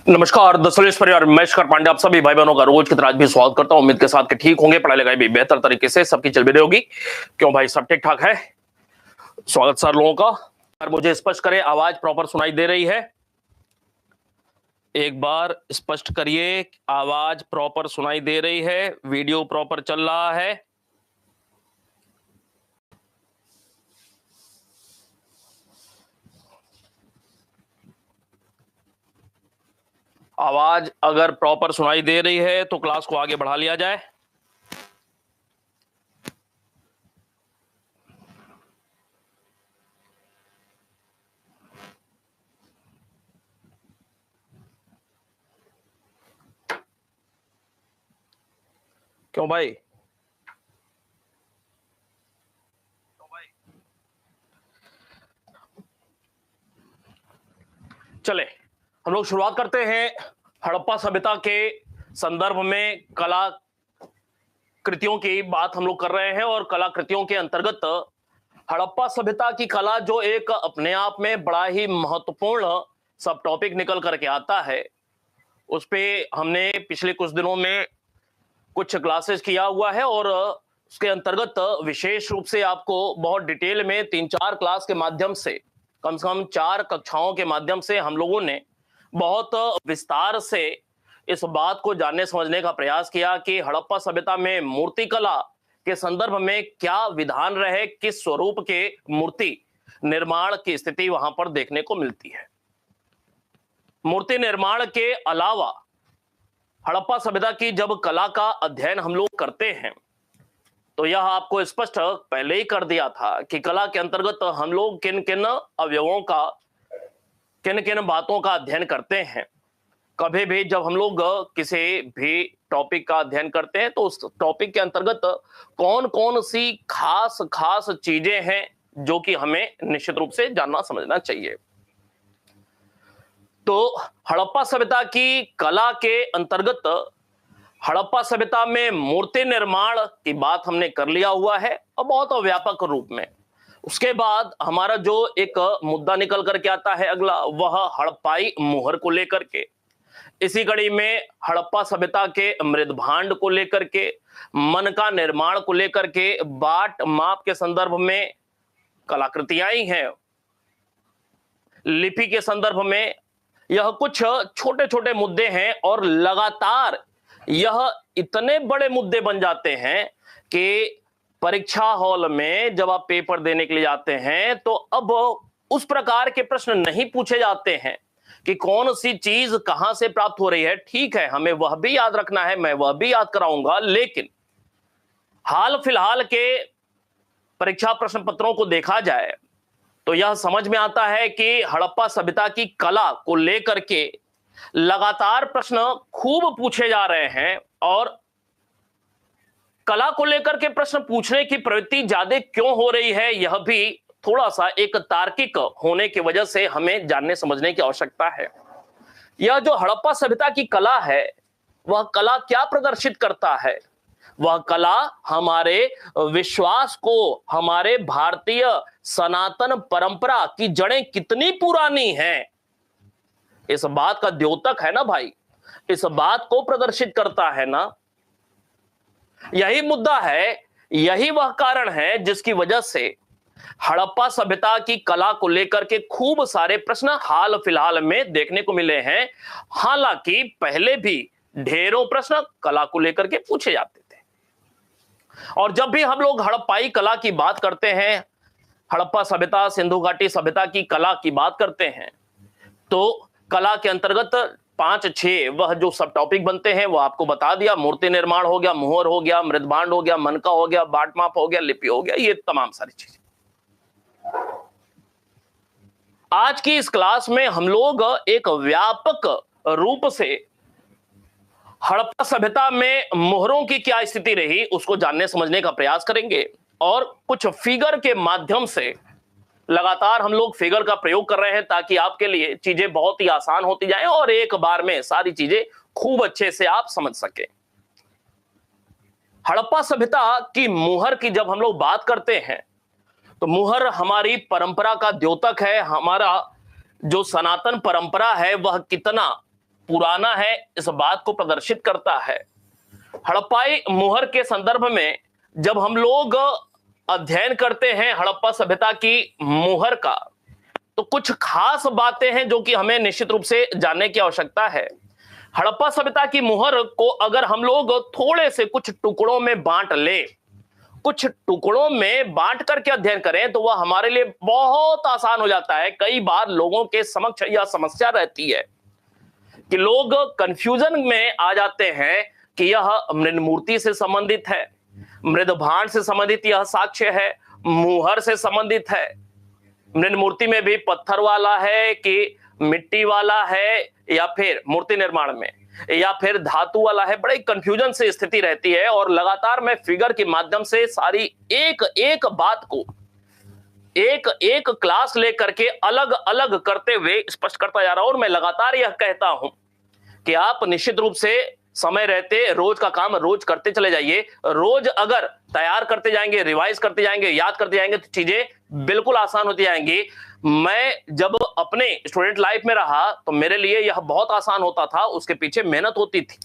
नमस्कार दोस्तों, इस परिवार मैं शेखर पांडे आप सभी भाई बहनों का रोज की तरह आज भी स्वागत करता हूं। उम्मीद के साथ कि ठीक होंगे, पढ़ाई लिखाई भी बेहतर तरीके से सबकी चल भी रही होगी। क्यों भाई, सब ठीक ठाक है? स्वागत सर लोगों का। और मुझे स्पष्ट करें, आवाज प्रॉपर सुनाई दे रही है? एक बार स्पष्ट करिए, आवाज प्रॉपर सुनाई दे रही है? वीडियो प्रॉपर चल रहा है? आवाज अगर प्रॉपर सुनाई दे रही है तो क्लास को आगे बढ़ा लिया जाए। क्यों भाई? चले हम लोग शुरुआत करते हैं। हड़प्पा सभ्यता के संदर्भ में कला कृतियों की बात हम लोग कर रहे हैं और कलाकृतियों के अंतर्गत हड़प्पा सभ्यता की कला जो एक अपने आप में बड़ा ही महत्वपूर्ण सब टॉपिक निकल करके आता है, उस पे हमने पिछले कुछ दिनों में कुछ क्लासेस किया हुआ है और उसके अंतर्गत विशेष रूप से आपको बहुत डिटेल में 3-4 क्लास के माध्यम से, कम 4 कक्षाओं के माध्यम से हम लोगों ने बहुत विस्तार से इस बात को जानने समझने का प्रयास किया कि हड़प्पा सभ्यता में मूर्तिकला के संदर्भ में क्या विधान रहे, किस स्वरूप के मूर्ति निर्माण की स्थिति वहां पर देखने को मिलती है। मूर्ति निर्माण के अलावा हड़प्पा सभ्यता की जब कला का अध्ययन हम लोग करते हैं तो यह आपको स्पष्ट पहले ही कर दिया था कि कला के अंतर्गत हम लोग किन किन अवयवों का, किन किन बातों का अध्ययन करते हैं। कभी भी जब हम लोग किसी भी टॉपिक का अध्ययन करते हैं तो उस टॉपिक के अंतर्गत कौन कौन सी खास खास चीजें हैं जो कि हमें निश्चित रूप से जानना समझना चाहिए। तो हड़प्पा सभ्यता की कला के अंतर्गत हड़प्पा सभ्यता में मूर्ति निर्माण की बात हमने कर लिया हुआ है और बहुत व्यापक रूप में। उसके बाद हमारा जो एक मुद्दा निकल करके आता है अगला, वह हड़प्पाई मुहर को लेकर के, इसी कड़ी में हड़प्पा सभ्यता के मृदभांड को लेकर के, मन का निर्माण को लेकर के, बाट माप के संदर्भ में कलाकृतियां ही हैं, लिपि के संदर्भ में यह कुछ छोटे छोटे मुद्दे हैं और लगातार यह इतने बड़े मुद्दे बन जाते हैं कि परीक्षा हॉल में जब आप पेपर देने के लिए जाते हैं तो अब उस प्रकार के प्रश्न नहीं पूछे जाते हैं कि कौन सी चीज कहां से प्राप्त हो रही है। ठीक है, हमें वह भी याद रखना है, मैं वह भी याद कराऊंगा, लेकिन हाल फिलहाल के परीक्षा प्रश्न पत्रों को देखा जाए तो यह समझ में आता है कि हड़प्पा सभ्यता की कला को लेकर के लगातार प्रश्न खूब पूछे जा रहे हैं और कला को लेकर के प्रश्न पूछने की प्रवृत्ति ज्यादा क्यों हो रही है, यह भी थोड़ा सा एक तार्किक होने की वजह से हमें जानने समझने की आवश्यकता है। यह जो हड़प्पा सभ्यता की कला है, वह कला क्या प्रदर्शित करता है? वह कला हमारे विश्वास को, हमारे भारतीय सनातन परंपरा की जड़ें कितनी पुरानी हैं, इस बात का द्योतक है ना भाई, इस बात को प्रदर्शित करता है ना। यही मुद्दा है, यही वह कारण है जिसकी वजह से हड़प्पा सभ्यता की कला को लेकर के खूब सारे प्रश्न हाल फिलहाल में देखने को मिले हैं। हालांकि पहले भी ढेरों प्रश्न कला को लेकर के पूछे जाते थे और जब भी हम लोग हड़प्पाई कला की बात करते हैं, हड़प्पा सभ्यता, सिंधु घाटी सभ्यता की कला की बात करते हैं, तो कला के अंतर्गत 5-6 वह जो सब टॉपिक बनते हैं वो आपको बता दिया। मूर्ति निर्माण हो गया, मुहर हो गया, मृदभांड हो गया, मनका हो गया, बाट माप हो गया, लिपि हो गया, ये तमाम सारी चीजें। आज की इस क्लास में हम लोग एक व्यापक रूप से हड़प्पा सभ्यता में मोहरों की क्या स्थिति रही उसको जानने समझने का प्रयास करेंगे और कुछ फिगर के माध्यम से, लगातार हम लोग फिगर का प्रयोग कर रहे हैं ताकि आपके लिए चीजें बहुत ही आसान होती जाएं और एक बार में सारी चीजें खूब अच्छे से आप समझ सके। हड़प्पा सभ्यता की मुहर की जब हम लोग बात करते हैं तो मुहर हमारी परंपरा का द्योतक है। हमारा जो सनातन परंपरा है वह कितना पुराना है इस बात को प्रदर्शित करता है। हड़प्पाई मुहर के संदर्भ में जब हम लोग अध्ययन करते हैं हड़प्पा सभ्यता की मुहर का, तो कुछ खास बातें हैं जो कि हमें निश्चित रूप से जानने की आवश्यकता है। हड़प्पा सभ्यता की मुहर को अगर हम लोग थोड़े से कुछ टुकड़ों में बांट ले, कुछ टुकड़ों में बांट करके अध्ययन करें, तो वह हमारे लिए बहुत आसान हो जाता है। कई बार लोगों के समक्ष यह समस्या रहती है कि लोग कंफ्यूजन में आ जाते हैं कि यह मृद मूर्ति से संबंधित है, मृद भांड से संबंधित यह साक्ष्य है, मुहर से संबंधित है। मृद मूर्ति में भी पत्थर वाला है कि मिट्टी वाला है, या फिर मूर्ति निर्माण में या फिर धातु वाला है। बड़े कंफ्यूजन से स्थिति रहती है और लगातार मैं फिगर के माध्यम से सारी एक एक बात को एक एक क्लास लेकर के अलग अलग करते हुए स्पष्ट करता जा रहा हूं। और मैं लगातार यह कहता हूं कि आप निश्चित रूप से समय रहते रोज का काम रोज करते चले जाइए। रोज अगर तैयार करते जाएंगे, रिवाइज करते जाएंगे, याद करते जाएंगे, तो चीजें बिल्कुल आसान होती जाएंगी। मैं जब अपने स्टूडेंट लाइफ में रहा तो मेरे लिए यह बहुत आसान होता था, उसके पीछे मेहनत होती थी।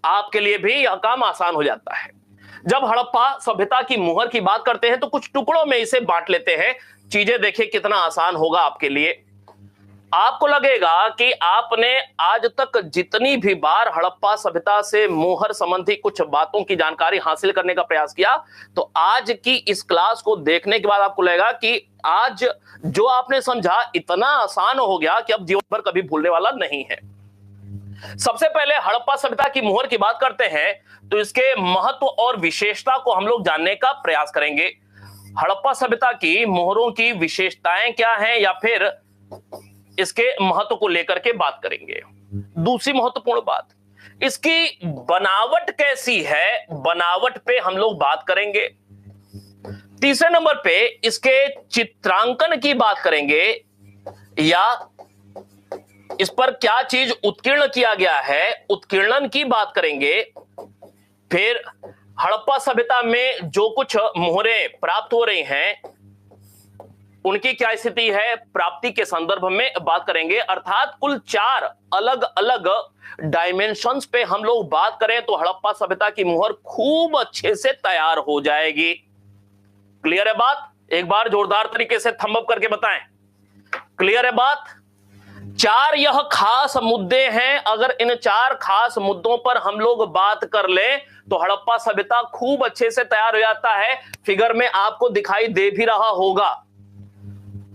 आपके लिए भी यह काम आसान हो जाता है। जब हड़प्पा सभ्यता की मुहर की बात करते हैं तो कुछ टुकड़ों में इसे बांट लेते हैं। चीजें देखिए कितना आसान होगा आपके लिए। आपको लगेगा कि आपने आज तक जितनी भी बार हड़प्पा सभ्यता से मुहर संबंधी कुछ बातों की जानकारी हासिल करने का प्रयास किया, तो आज की इस क्लास को देखने के बाद आपको लगेगा कि आज जो आपने समझा इतना आसान हो गया कि अब जीवन भर कभी भूलने वाला नहीं है। सबसे पहले हड़प्पा सभ्यता की मुहर की बात करते हैं तो इसके महत्व और विशेषता को हम लोग जानने का प्रयास करेंगे। हड़प्पा सभ्यता की मुहरों की विशेषताएं क्या हैं, या फिर इसके महत्व को लेकर के बात करेंगे। दूसरी महत्वपूर्ण बात, इसकी बनावट कैसी है, बनावट पे हम लोग बात करेंगे। तीसरे नंबर पे इसके चित्रांकन की बात करेंगे, या इस पर क्या चीज उत्कीर्ण किया गया है, उत्कीर्णन की बात करेंगे। फिर हड़प्पा सभ्यता में जो कुछ मुहरें प्राप्त हो रही हैं उनकी क्या स्थिति है, प्राप्ति के संदर्भ में बात करेंगे। अर्थात कुल 4 अलग अलग डायमेंशंस पे हम लोग बात करें तो हड़प्पा सभ्यता की मुहर खूब अच्छे से तैयार हो जाएगी। क्लियर है बात? एक बार जोरदार तरीके से थंब अप करके बताएं। क्लियर है बात? 4 यह खास मुद्दे हैं। अगर इन 4 खास मुद्दों पर हम लोग बात कर लें तो हड़प्पा सभ्यता खूब अच्छे से तैयार हो जाता है। फिगर में आपको दिखाई दे भी रहा होगा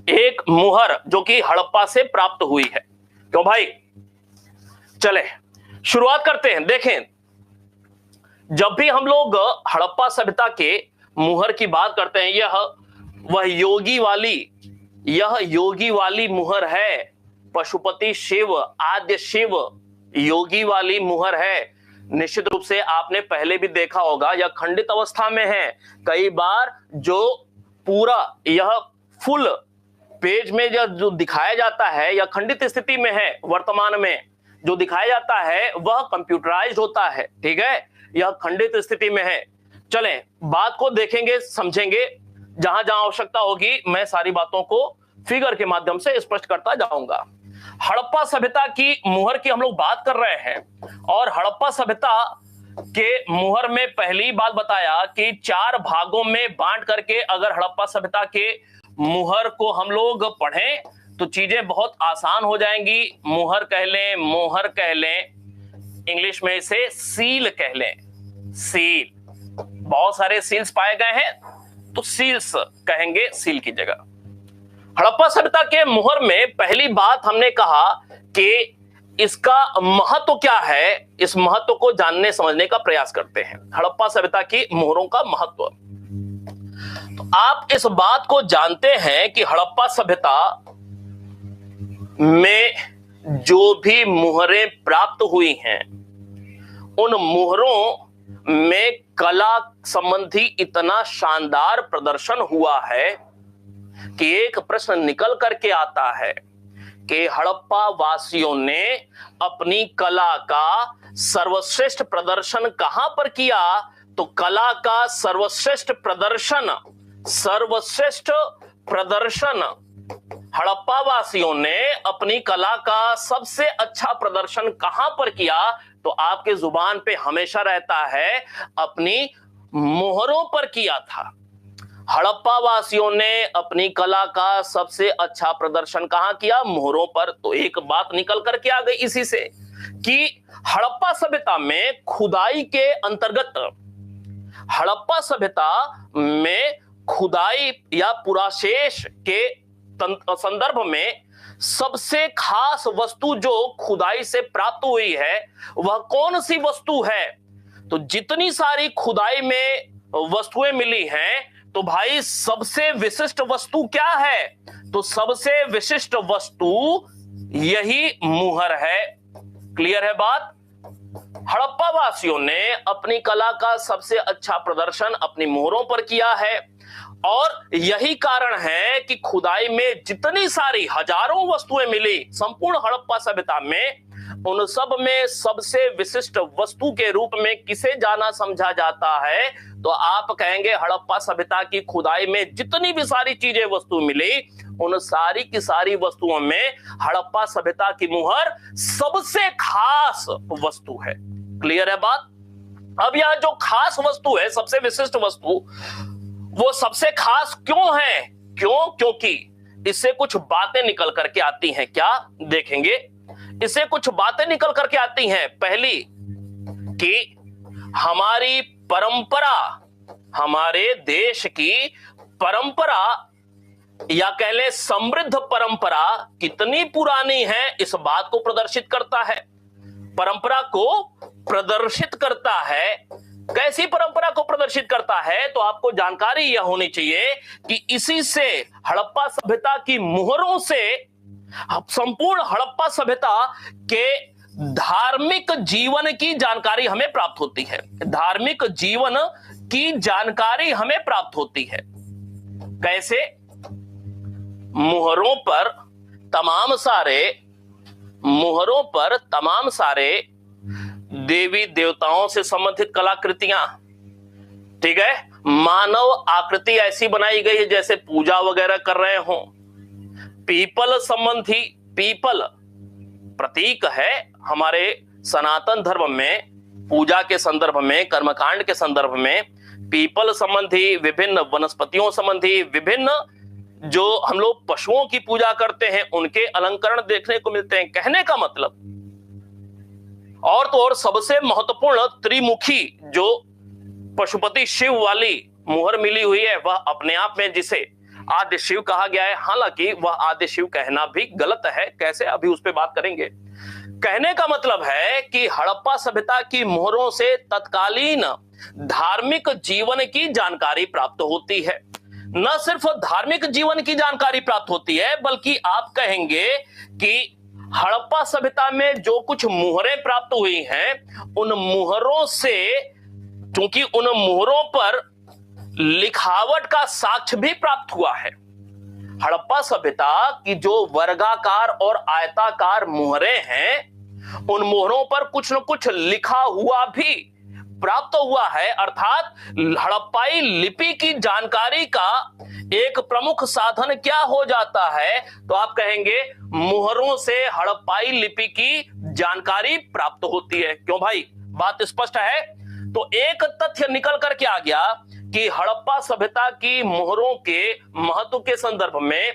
एक मुहर जो कि हड़प्पा से प्राप्त हुई है। क्यों भाई? चले शुरुआत करते हैं। देखें, जब भी हम लोग हड़प्पा सभ्यता के मुहर की बात करते हैं, यह योगी वाली मुहर है। पशुपति शिव, आद्य शिव, योगी वाली मुहर है। निश्चित रूप से आपने पहले भी देखा होगा, यह खंडित अवस्था में है। कई बार जो पूरा यह फुल पेज में जो दिखाया जाता है या खंडित स्थिति में है, वर्तमान में जो दिखाया जाता है वह कंप्यूटराइज्ड होता है। ठीक है, यह खंडित स्थिति में है। चलें बात को देखेंगे, समझेंगे। जहां जहां आवश्यकता होगी मैं सारी बातों को फिगर के माध्यम से स्पष्ट करता जाऊंगा। हड़प्पा सभ्यता की मुहर की हम लोग बात कर रहे हैं, और हड़प्पा सभ्यता के मुहर में पहली बात बताया कि 4 भागों में बांट करके अगर हड़प्पा सभ्यता के मुहर को हम लोग पढ़ें तो चीजें बहुत आसान हो जाएंगी। मुहर कह लें, मोहर कह लें, इंग्लिश में इसे सील कह लें। सील, बहुत सारे सील्स पाए गए हैं तो सील्स कहेंगे सील की जगह। हड़प्पा सभ्यता के मुहर में पहली बात हमने कहा कि इसका महत्व क्या है। इस महत्व को जानने समझने का प्रयास करते हैं। हड़प्पा सभ्यता की मुहरों का महत्व, तो आप इस बात को जानते हैं कि हड़प्पा सभ्यता में जो भी मुहरें प्राप्त हुई हैं उन मुहरों में कला संबंधी इतना शानदार प्रदर्शन हुआ है कि एक प्रश्न निकल करके आता है कि हड़प्पा वासियों ने अपनी कला का सर्वश्रेष्ठ प्रदर्शन कहां पर किया। तो कला का सर्वश्रेष्ठ प्रदर्शन हड़प्पा वासियों ने अपनी कला का सबसे अच्छा प्रदर्शन कहां पर किया? तो आपके जुबान पे हमेशा रहता है अपनी मोहरों पर किया था। हड़प्पा वासियों ने अपनी कला का सबसे अच्छा प्रदर्शन कहां किया? मोहरों पर। तो एक बात निकल करके आ गई इसी से कि हड़प्पा सभ्यता में खुदाई के अंतर्गत, हड़प्पा सभ्यता में खुदाई या पुराशेष के संदर्भ में सबसे खास वस्तु जो खुदाई से प्राप्त हुई है वह कौन सी वस्तु है? तो जितनी सारी खुदाई में वस्तुएं मिली हैं, तो भाई सबसे विशिष्ट वस्तु क्या है? तो सबसे विशिष्ट वस्तु यही मुहर है। क्लियर है बात? हड़प्पा वासियों ने अपनी कला का सबसे अच्छा प्रदर्शन अपनी मोहरों पर किया है, और यही कारण है कि खुदाई में जितनी सारी हजारों वस्तुएं मिली संपूर्ण हड़प्पा सभ्यता में, उन सब में सबसे विशिष्ट वस्तु के रूप में किसे जाना समझा जाता है? तो आप कहेंगे हड़प्पा सभ्यता की खुदाई में जितनी भी सारी चीजें वस्तु मिली, उन सारी की सारी वस्तुओं में हड़प्पा सभ्यता की मुहर सबसे खास वस्तु है। क्लियर है बात? अब यह जो खास वस्तु है, सबसे विशिष्ट वस्तु, वो सबसे खास क्यों है? क्योंकि इससे कुछ बातें निकल करके आती हैं। क्या देखेंगे? इससे कुछ बातें निकल करके आती हैं। पहली कि हमारी परंपरा, हमारे देश की परंपरा या कह ले समृद्ध परंपरा कितनी पुरानी है, इस बात को प्रदर्शित करता है। परंपरा को प्रदर्शित करता है। कैसी परंपरा को प्रदर्शित करता है? तो आपको जानकारी यह होनी चाहिए कि इसी से हड़प्पा सभ्यता की मुहरों से संपूर्ण हड़प्पा सभ्यता के धार्मिक जीवन की जानकारी हमें प्राप्त होती है। धार्मिक जीवन की जानकारी हमें प्राप्त होती है। कैसे? मुहरों पर तमाम सारे देवी देवताओं से संबंधित कलाकृतियां, ठीक है, मानव आकृति ऐसी बनाई गई है जैसे पूजा वगैरह कर रहे हो। पीपल संबंधी, पीपल प्रतीक है हमारे सनातन धर्म में, पूजा के संदर्भ में, कर्मकांड के संदर्भ में पीपल संबंधी, विभिन्न वनस्पतियों संबंधी, विभिन्न जो हम लोग पशुओं की पूजा करते हैं उनके अलंकरण देखने को मिलते हैं। कहने का मतलब, और तो और सबसे महत्वपूर्ण त्रिमुखी जो पशुपति शिव वाली मुहर मिली हुई है, वह अपने आप में जिसे आद्य शिव कहा गया है, हालांकि वह आद्य शिव कहना भी गलत है। कैसे? अभी उस पर बात करेंगे। कहने का मतलब है कि हड़प्पा सभ्यता की मुहरों से तत्कालीन धार्मिक जीवन की जानकारी प्राप्त होती है। न सिर्फ धार्मिक जीवन की जानकारी प्राप्त होती है, बल्कि आप कहेंगे कि हड़प्पा सभ्यता में जो कुछ मुहरें प्राप्त हुई हैं, उन मुहरों से, क्योंकि उन मुहरों पर लिखावट का साक्ष्य भी प्राप्त हुआ है। हड़प्पा सभ्यता की जो वर्गाकार और आयताकार मुहरें हैं, उन मुहरों पर कुछ न कुछ लिखा हुआ भी प्राप्त हुआ है। अर्थात हड़प्पाई लिपि की जानकारी का एक प्रमुख साधन क्या हो जाता है? तो आप कहेंगे मुहरों से हड़प्पाई लिपि की जानकारी प्राप्त होती है। क्यों भाई? बात स्पष्ट है। तो एक तथ्य निकल करके आ गया कि हड़प्पा सभ्यता की मुहरों के महत्व के संदर्भ में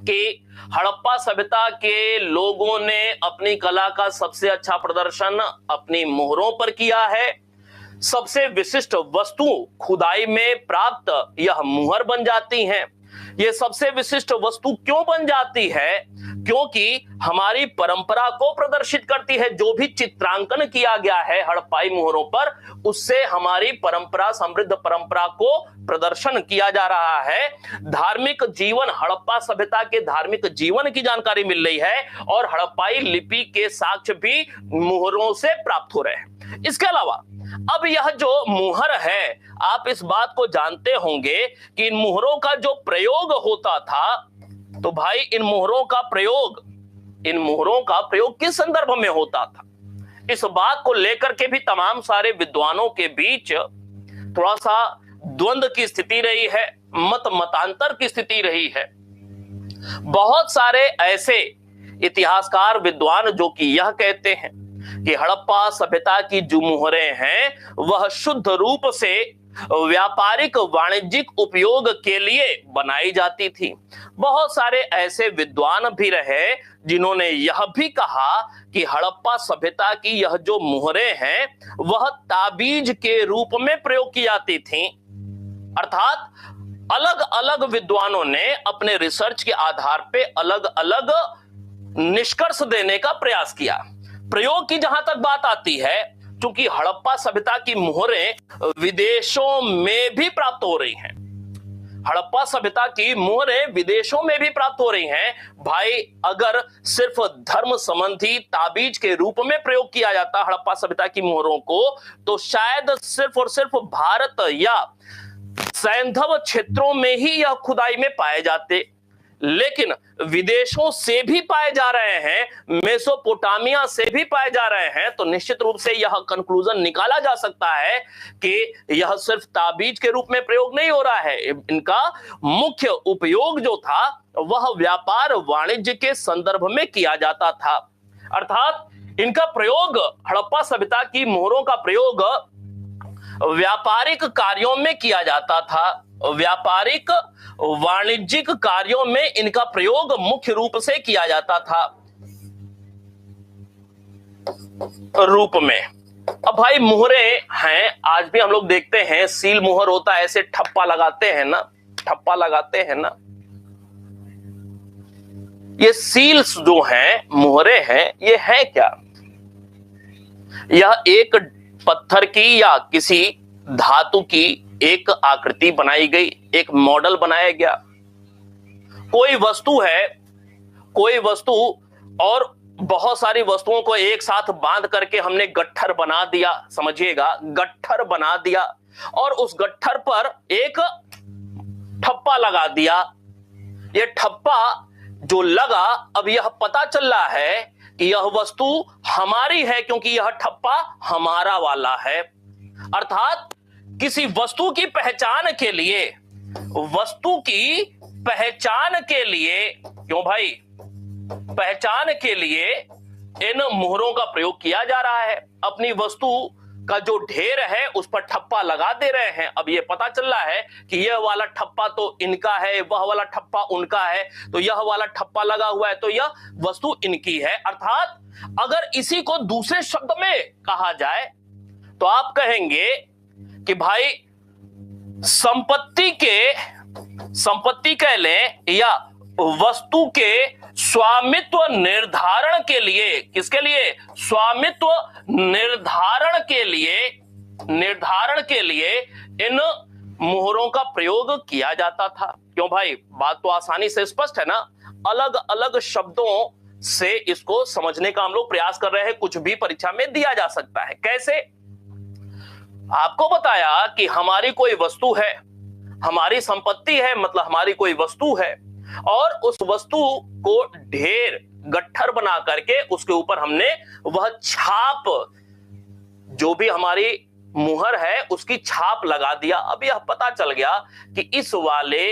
कि हड़प्पा सभ्यता के लोगों ने अपनी कला का सबसे अच्छा प्रदर्शन अपनी मुहरों पर किया है। सबसे विशिष्ट वस्तु खुदाई में प्राप्त यह मुहर बन जाती हैं। ये सबसे विशिष्ट वस्तु क्यों बन जाती है? क्योंकि हमारी परंपरा को प्रदर्शित करती है। जो भी चित्रांकन किया गया है हड़प्पाई मुहरों पर, उससे हमारी परंपरा, समृद्ध परंपरा को प्रदर्शन किया जा रहा है। धार्मिक जीवन, हड़प्पा सभ्यता के धार्मिक जीवन की जानकारी मिल रही है, और हड़प्पाई लिपि के साक्ष्य भी मुहरों से प्राप्त हो रहे हैं। इसके अलावा अब यह जो मुहर है, आप इस बात को जानते होंगे कि इन मुहरों का जो प्रयोग होता था, तो भाई इन मुहरों का प्रयोग किस संदर्भ में होता था? इस बात को लेकर के भी तमाम सारे विद्वानों के बीच थोड़ा सा द्वंद्व की स्थिति रही है, मतांतर की स्थिति रही है। बहुत सारे ऐसे इतिहासकार विद्वान जो कि यह कहते हैं कि हड़प्पा सभ्यता की जो मुहरें हैं वह शुद्ध रूप से व्यापारिक वाणिज्यिक उपयोग के लिए बनाई जाती थी। बहुत सारे ऐसे विद्वान भी रहे जिन्होंने यह भी कहा कि हड़प्पा सभ्यता की यह जो मुहरें हैं वह ताबीज के रूप में प्रयोग की जाती थीं। अर्थात अलग अलग विद्वानों ने अपने रिसर्च के आधार पे अलग अलग निष्कर्ष देने का प्रयास किया। प्रयोग की जहां तक बात आती है, क्योंकि हड़प्पा सभ्यता की मुहरें विदेशों में भी प्राप्त हो रही हैं, हड़प्पा सभ्यता की मुहरें विदेशों में भी प्राप्त हो रही हैं। भाई अगर सिर्फ धर्म संबंधी ताबीज के रूप में प्रयोग किया जाता हड़प्पा सभ्यता की मुहरों को, तो शायद सिर्फ और सिर्फ भारत या सैंधव क्षेत्रों में ही यह खुदाई में पाए जाते, लेकिन विदेशों से भी पाए जा रहे हैं, मेसोपोटामिया से भी पाए जा रहे हैं, तो निश्चित रूप से यह कंक्लूजन निकाला जा सकता है कि यह सिर्फ ताबीज के रूप में प्रयोग नहीं हो रहा है। इनका मुख्य उपयोग जो था वह व्यापार वाणिज्य के संदर्भ में किया जाता था। अर्थात इनका प्रयोग, हड़प्पा सभ्यता की मोहरों का प्रयोग व्यापारिक कार्यों में किया जाता था। व्यापारिक वाणिज्यिक कार्यों में इनका प्रयोग मुख्य रूप से किया जाता था रूप में। अब भाई मुहरे हैं, आज भी हम लोग देखते हैं सील मुहर होता है, ऐसे ठप्पा लगाते हैं ना, ठप्पा लगाते हैं ना। ये सील्स जो हैं, मुहरे हैं, ये है क्या? यह एक पत्थर की या किसी धातु की एक आकृति बनाई गई, एक मॉडल बनाया गया। कोई वस्तु है, कोई वस्तु और बहुत सारी वस्तुओं को एक साथ बांध करके हमने गट्ठर बना दिया, समझिएगा, गट्ठर बना दिया, और उस गट्ठर पर एक ठप्पा लगा दिया। यह ठप्पा जो लगा, अब यह पता चल रहा है कि यह वस्तु हमारी है, क्योंकि यह ठप्पा हमारा वाला है। अर्थात किसी वस्तु की पहचान के लिए, वस्तु की पहचान के लिए, क्यों भाई, पहचान के लिए इन मुहरों का प्रयोग किया जा रहा है। अपनी वस्तु का जो ढेर है उस पर ठप्पा लगा दे रहे हैं। अब ये पता चल रहा है कि यह वाला ठप्पा तो इनका है, वह वाला ठप्पा उनका है, तो यह वाला ठप्पा लगा हुआ है तो यह वस्तु इनकी है। अर्थात अगर इसी को दूसरे शब्द में कहा जाए तो आप कहेंगे कि भाई संपत्ति कह लें या वस्तु के स्वामित्व निर्धारण के लिए, किसके लिए? स्वामित्व निर्धारण के लिए इन मुहरों का प्रयोग किया जाता था। क्यों भाई, बात तो आसानी से स्पष्ट है ना। अलग अलग शब्दों से इसको समझने का हम लोग प्रयास कर रहे हैं, कुछ भी परीक्षा में दिया जा सकता है। कैसे? आपको बताया कि हमारी कोई वस्तु है, हमारी संपत्ति है, मतलब हमारी कोई वस्तु है, और उस वस्तु को ढेर गट्ठर बना करके उसके ऊपर हमने वह छाप, जो भी हमारी मुहर है उसकी छाप लगा दिया। अब यह पता चल गया कि इस वाले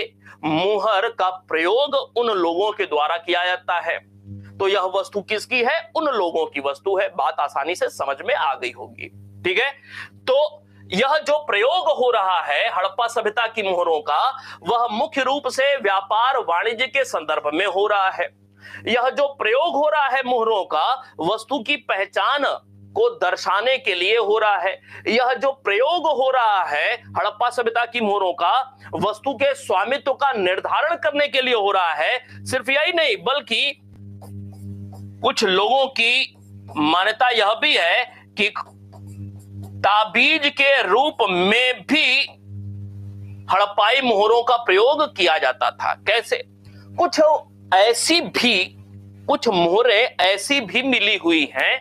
मुहर का प्रयोग उन लोगों के द्वारा किया जाता है, तो यह वस्तु किसकी है? उन लोगों की वस्तु है। बात आसानी से समझ में आ गई होगी, ठीक है। तो यह जो प्रयोग हो रहा है हड़प्पा सभ्यता की मुहरों का, वह मुख्य रूप से व्यापार वाणिज्य के संदर्भ में हो रहा है। यह जो प्रयोग हो रहा है मुहरों का, वस्तु की पहचान को दर्शाने के लिए हो रहा है। यह जो प्रयोग हो रहा है हड़प्पा सभ्यता की मुहरों का, वस्तु के स्वामित्व का निर्धारण करने के लिए हो रहा है। सिर्फ यही नहीं, बल्कि कुछ लोगों की मान्यता यह भी है कि ताबीज के रूप में भी हड़प्पाई मुहरों का प्रयोग किया जाता था। कैसे? कुछ मुहरें ऐसी भी मिली हुई हैं,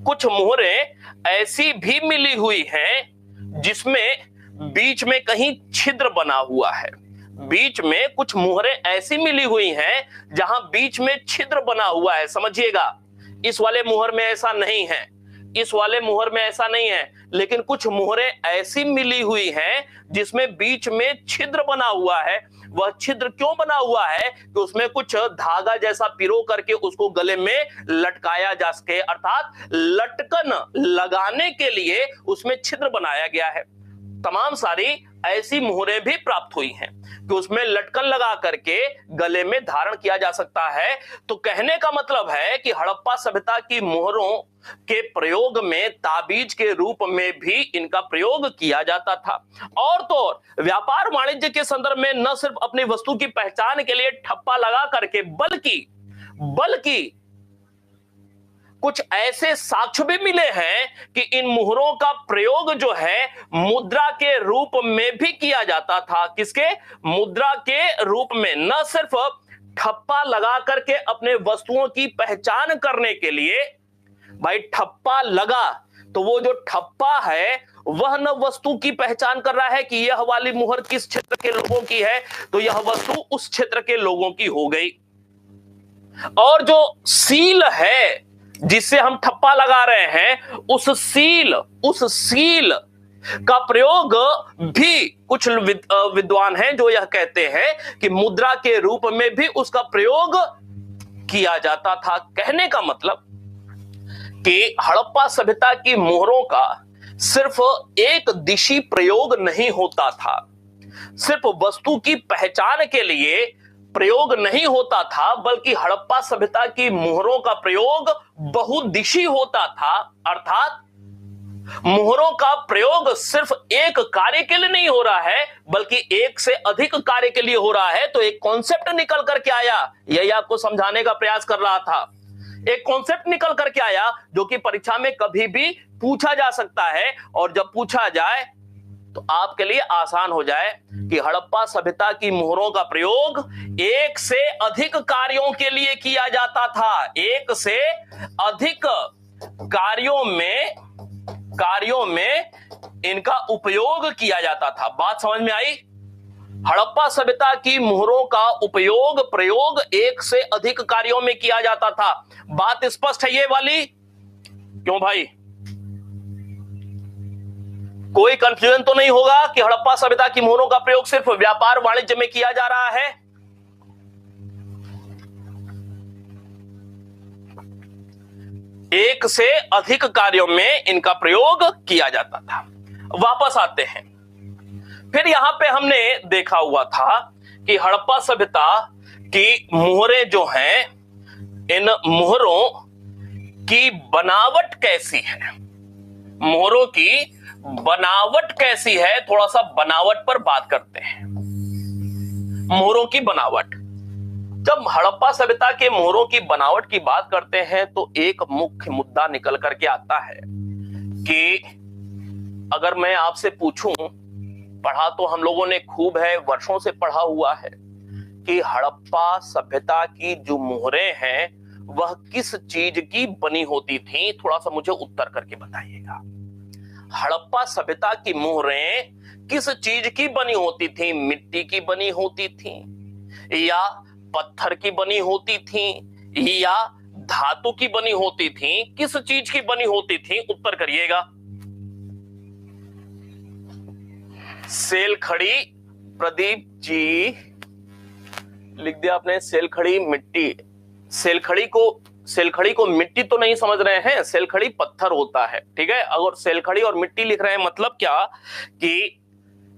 कुछ मुहरें ऐसी भी मिली हुई हैं जिसमें बीच में कहीं छिद्र बना हुआ है। बीच में कुछ मुहरें ऐसी मिली हुई हैं जहां बीच में छिद्र बना हुआ है। समझिएगा, इस वाले मुहर में ऐसा नहीं है। इस वाले मुहर में ऐसा नहीं है, लेकिन कुछ मुहरें ऐसी मिली हुई हैं जिसमें बीच में छिद्र बना हुआ है। वह छिद्र क्यों बना हुआ है कि उसमें कुछ धागा जैसा पिरो करके उसको गले में लटकाया जा सके, अर्थात लटकन लगाने के लिए उसमें छिद्र बनाया गया है। तमाम सारी ऐसी मुहरें भी प्राप्त हुई हैं कि उसमें लटकन लगा करके गले में धारण किया जा सकता है। तो कहने का मतलब है कि हड़प्पा सभ्यता की मुहरों के प्रयोग में ताबीज के रूप में भी इनका प्रयोग किया जाता था। और तो और व्यापार वाणिज्य के संदर्भ में न सिर्फ अपनी वस्तु की पहचान के लिए ठप्पा लगा करके बल्कि कुछ ऐसे साक्ष्य भी मिले हैं कि इन मुहरों का प्रयोग जो है मुद्रा के रूप में भी किया जाता था। किसके? मुद्रा के रूप में। न सिर्फ ठप्पा लगा करके अपने वस्तुओं की पहचान करने के लिए, भाई ठप्पा लगा तो वो जो ठप्पा है वह न वस्तु की पहचान कर रहा है कि यह वाली मुहर किस क्षेत्र के लोगों की है, तो यह वस्तु उस क्षेत्र के लोगों की हो गई। और जो सील है जिससे हम ठप्पा लगा रहे हैं, उस सील का प्रयोग भी कुछ विद्वान हैं जो यह कहते हैं कि मुद्रा के रूप में भी उसका प्रयोग किया जाता था। कहने का मतलब कि हड़प्पा सभ्यता की मुहरों का सिर्फ एक दिशी प्रयोग नहीं होता था, सिर्फ वस्तु की पहचान के लिए प्रयोग नहीं होता था, बल्कि हड़प्पा सभ्यता की मुहरों का प्रयोग बहुदिशी होता था। अर्थात मुहरों का प्रयोग सिर्फ एक कार्य के लिए नहीं हो रहा है, बल्कि एक से अधिक कार्य के लिए हो रहा है। तो एक कॉन्सेप्ट निकल करके आया, यही आपको समझाने का प्रयास कर रहा था। एक कॉन्सेप्ट निकल करके आया जो कि परीक्षा में कभी भी पूछा जा सकता है, और जब पूछा जाए तो आपके लिए आसान हो जाए कि हड़प्पा सभ्यता की मुहरों का प्रयोग एक से अधिक कार्यों के लिए किया जाता था। एक से अधिक कार्यों में इनका उपयोग किया जाता था। बात समझ में आई? हड़प्पा सभ्यता की मुहरों का प्रयोग एक से अधिक कार्यों में किया जाता था। बात स्पष्ट है ये वाली? क्यों भाई, कोई कंफ्यूजन तो नहीं होगा कि हड़प्पा सभ्यता की मुहरों का प्रयोग सिर्फ व्यापार वाणिज्य में किया जा रहा है? एक से अधिक कार्यों में इनका प्रयोग किया जाता था। वापस आते हैं, फिर यहां पे हमने देखा हुआ था कि हड़प्पा सभ्यता की मुहरें जो हैं, इन मुहरों की बनावट कैसी है, मुहरों की बनावट कैसी है, थोड़ा सा बनावट पर बात करते हैं। मुहरों की बनावट, जब हड़प्पा सभ्यता के मुहरों की बनावट की बात करते हैं तो एक मुख्य मुद्दा निकल करके आता है कि अगर मैं आपसे पूछूं, पढ़ा तो हम लोगों ने खूब है, वर्षों से पढ़ा हुआ है कि हड़प्पा सभ्यता की जो मुहरें हैं वह किस चीज की बनी होती थी, थोड़ा सा मुझे उत्तर करके बताइएगा। हड़प्पा सभ्यता की मुहरें किस चीज की बनी होती थी? मिट्टी की बनी होती थी, या पत्थर की बनी होती थी, या धातु की बनी होती थी? किस चीज की बनी होती थी? उत्तर करिएगा। सेलखड़ी, प्रदीप जी लिख दिया आपने, सेलखड़ी मिट्टी। सेलखड़ी को मिट्टी तो नहीं समझ रहे हैं, सेलखड़ी पत्थर होता है, ठीक है। अगर सेलखड़ी और मिट्टी लिख रहे हैं मतलब क्या कि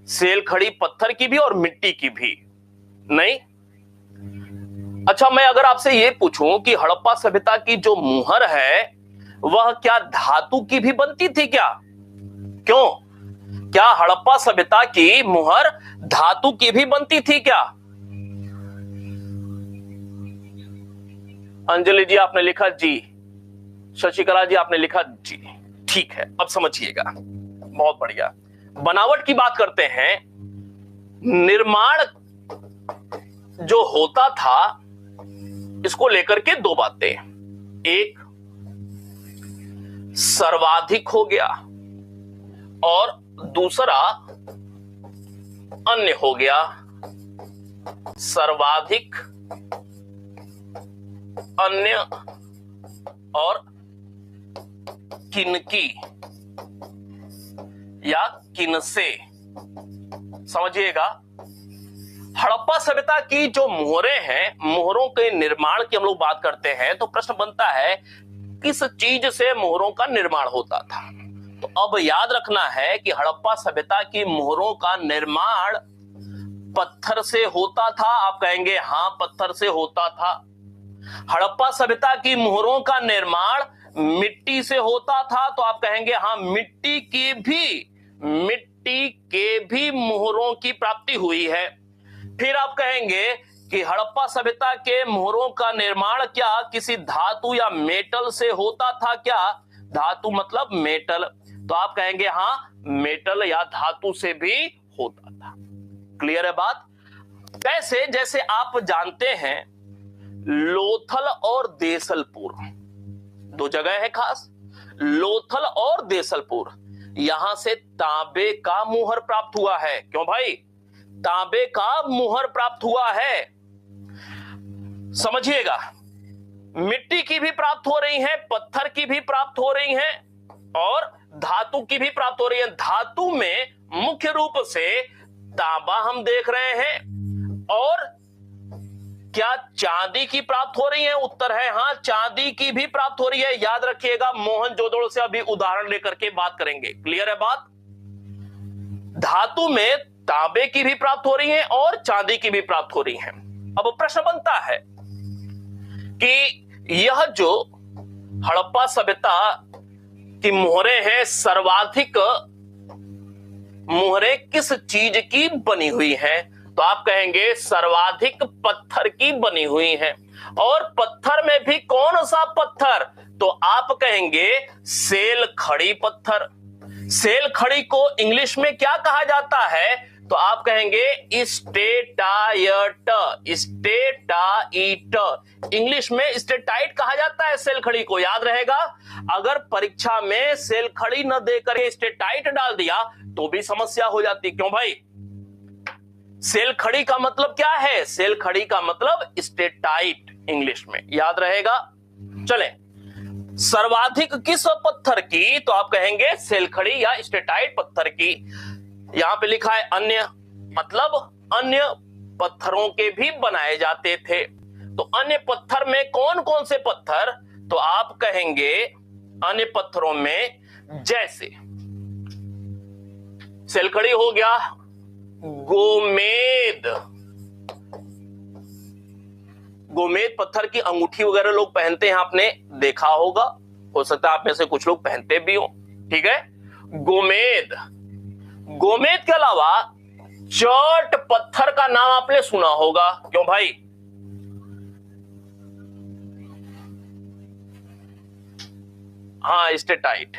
सेलखड़ी पत्थर की भी और मिट्टी की भी नहीं। अच्छा, मैं अगर आपसे ये पूछूं कि हड़प्पा सभ्यता की जो मुहर है वह क्या धातु की भी बनती थी क्या? क्यों, क्या हड़प्पा सभ्यता की मुहर धातु की भी बनती थी क्या? अंजलि जी आपने लिखा जी, शशिकला जी आपने लिखा जी, ठीक है, अब समझिएगा, बहुत बढ़िया। बनावट की बात करते हैं। निर्माण जो होता था इसको लेकर के दो बातें, एक सर्वाधिक हो गया और दूसरा अन्य हो गया। सर्वाधिक, अन्य और किनकी या किनसे, समझिएगा। हड़प्पा सभ्यता की जो मोहरें हैं, मोहरों के निर्माण की हम लोग बात करते हैं, तो प्रश्न बनता है किस चीज से मोहरों का निर्माण होता था। तो अब याद रखना है कि हड़प्पा सभ्यता की मोहरों का निर्माण पत्थर से होता था। आप कहेंगे हां, पत्थर से होता था। हड़प्पा सभ्यता की मोहरों का निर्माण मिट्टी से होता था। तो आप कहेंगे हां, मिट्टी के भी मोहरों की प्राप्ति हुई है। फिर आप कहेंगे कि हड़प्पा सभ्यता के मोहरों का निर्माण क्या किसी धातु या मेटल से होता था क्या? धातु मतलब मेटल। तो आप कहेंगे हां, मेटल या धातु से भी होता था। क्लियर है बात? कैसे? जैसे आप जानते हैं लोथल और देसलपुर दो जगह है खास। लोथल और देसलपुर, यहां से तांबे का मुहर प्राप्त हुआ है। क्यों भाई? तांबे का मुहर प्राप्त हुआ है। समझिएगा, मिट्टी की भी प्राप्त हो रही है, पत्थर की भी प्राप्त हो रही है और धातु की भी प्राप्त हो रही है। धातु में मुख्य रूप से तांबा हम देख रहे हैं। और क्या चांदी की प्राप्त हो रही है? उत्तर है हां, चांदी की भी प्राप्त हो रही है। याद रखिएगा, मोहनजोदड़ो से अभी उदाहरण लेकर के बात करेंगे। क्लियर है बात? धातु में तांबे की भी प्राप्त हो रही है और चांदी की भी प्राप्त हो रही है। अब प्रश्न बनता है कि यह जो हड़प्पा सभ्यता की मोहरें हैं, सर्वाधिक मोहरें किस चीज की बनी हुई हैं? तो आप कहेंगे सर्वाधिक पत्थर की बनी हुई हैं। और पत्थर में भी कौन सा पत्थर? तो आप कहेंगे सेल खड़ी पत्थर। सेल खड़ी को इंग्लिश में क्या कहा जाता है? तो आप कहेंगे स्टेटाइट। स्टेटाइट इंग्लिश में स्टेटाइट कहा जाता है सेल खड़ी को, याद रहेगा। अगर परीक्षा में सेल खड़ी न देकर स्टेटाइट डाल दिया तो भी समस्या हो जाती। क्यों भाई? सेल खड़ी का मतलब क्या है? सेल खड़ी का मतलब स्टेटाइट इंग्लिश में, याद रहेगा। चले, सर्वाधिक किस पत्थर की? तो आप कहेंगे सेल खड़ी या स्टेटाइट पत्थर की। यहां पे लिखा है अन्य, मतलब अन्य पत्थरों के भी बनाए जाते थे। तो अन्य पत्थर में कौन कौन से पत्थर? तो आप कहेंगे अन्य पत्थरों में जैसे सेल खड़ी हो गया, गोमेद। गोमेद पत्थर की अंगूठी वगैरह लोग पहनते हैं, आपने देखा होगा, हो सकता है आप में से कुछ लोग पहनते भी हो। ठीक है, गोमेद। गोमेद के अलावा चोट पत्थर का नाम आपने सुना होगा। क्यों भाई? हाँ, स्टेटाइट।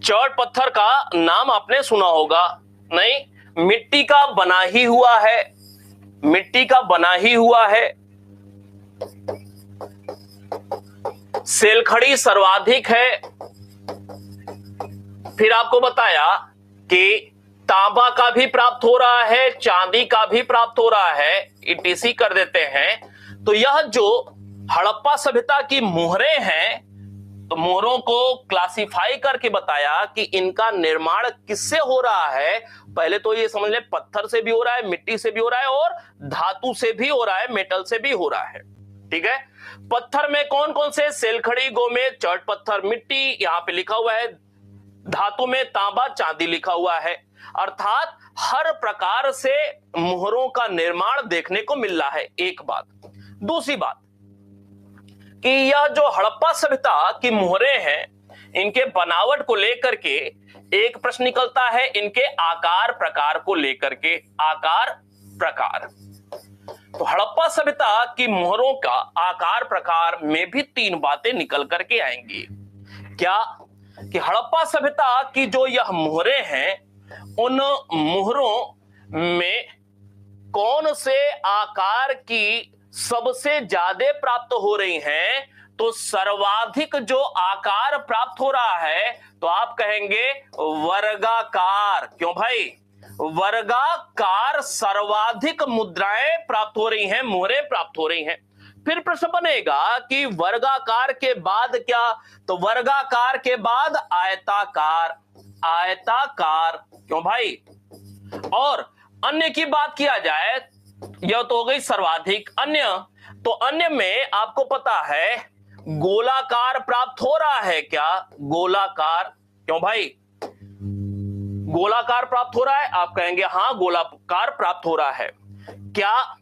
चोट पत्थर का नाम आपने सुना होगा। नहीं, मिट्टी का बना ही हुआ है। मिट्टी का बना ही हुआ है। सेलखड़ी सर्वाधिक है। फिर आपको बताया कि तांबा का भी प्राप्त हो रहा है, चांदी का भी प्राप्त हो रहा है, ईटीसी कर देते हैं। तो यह जो हड़प्पा सभ्यता की मोहरें हैं, तो मोहरों को क्लासिफाई करके बताया कि इनका निर्माण किससे हो रहा है। पहले तो ये समझ ले, पत्थर से भी हो रहा है, मिट्टी से भी हो रहा है और धातु से भी हो रहा है, मेटल से भी हो रहा है। ठीक है, पत्थर में कौन कौन से? सेलखड़ी, गोमेद, चट पत्थर, मिट्टी यहां पे लिखा हुआ है। धातु में तांबा, चांदी लिखा हुआ है। अर्थात हर प्रकार से मोहरों का निर्माण देखने को मिल रहा है। एक बात। दूसरी बात कि यह जो हड़प्पा सभ्यता की मोहरें हैं, इनके बनावट को लेकर के एक प्रश्न निकलता है, इनके आकार प्रकार को लेकर के। आकार प्रकार, तो हड़प्पा सभ्यता की मोहरों का आकार प्रकार में भी तीन बातें निकल करके आएंगी। क्या? कि हड़प्पा सभ्यता की जो यह मोहरें हैं, उन मोहरों में कौन से आकार की सबसे ज्यादा प्राप्त हो रही हैं? तो सर्वाधिक जो आकार प्राप्त हो रहा है, तो आप कहेंगे वर्गाकार। क्यों भाई? वर्गाकार सर्वाधिक मुद्राएं प्राप्त हो रही हैं, मोहरें प्राप्त हो रही हैं। फिर प्रश्न बनेगा कि वर्गाकार के बाद क्या, तो वर्गाकार के बाद आयताकार, आयताकार, क्यों भाई। और अन्य की बात किया जाए, यह तो हो गई सर्वाधिक। अन्य, तो अन्य में आपको पता है गोलाकार प्राप्त हो रहा है क्या, गोलाकार, क्यों भाई, गोलाकार प्राप्त हो रहा है। आप कहेंगे हां गोलाकार प्राप्त हो रहा है। क्या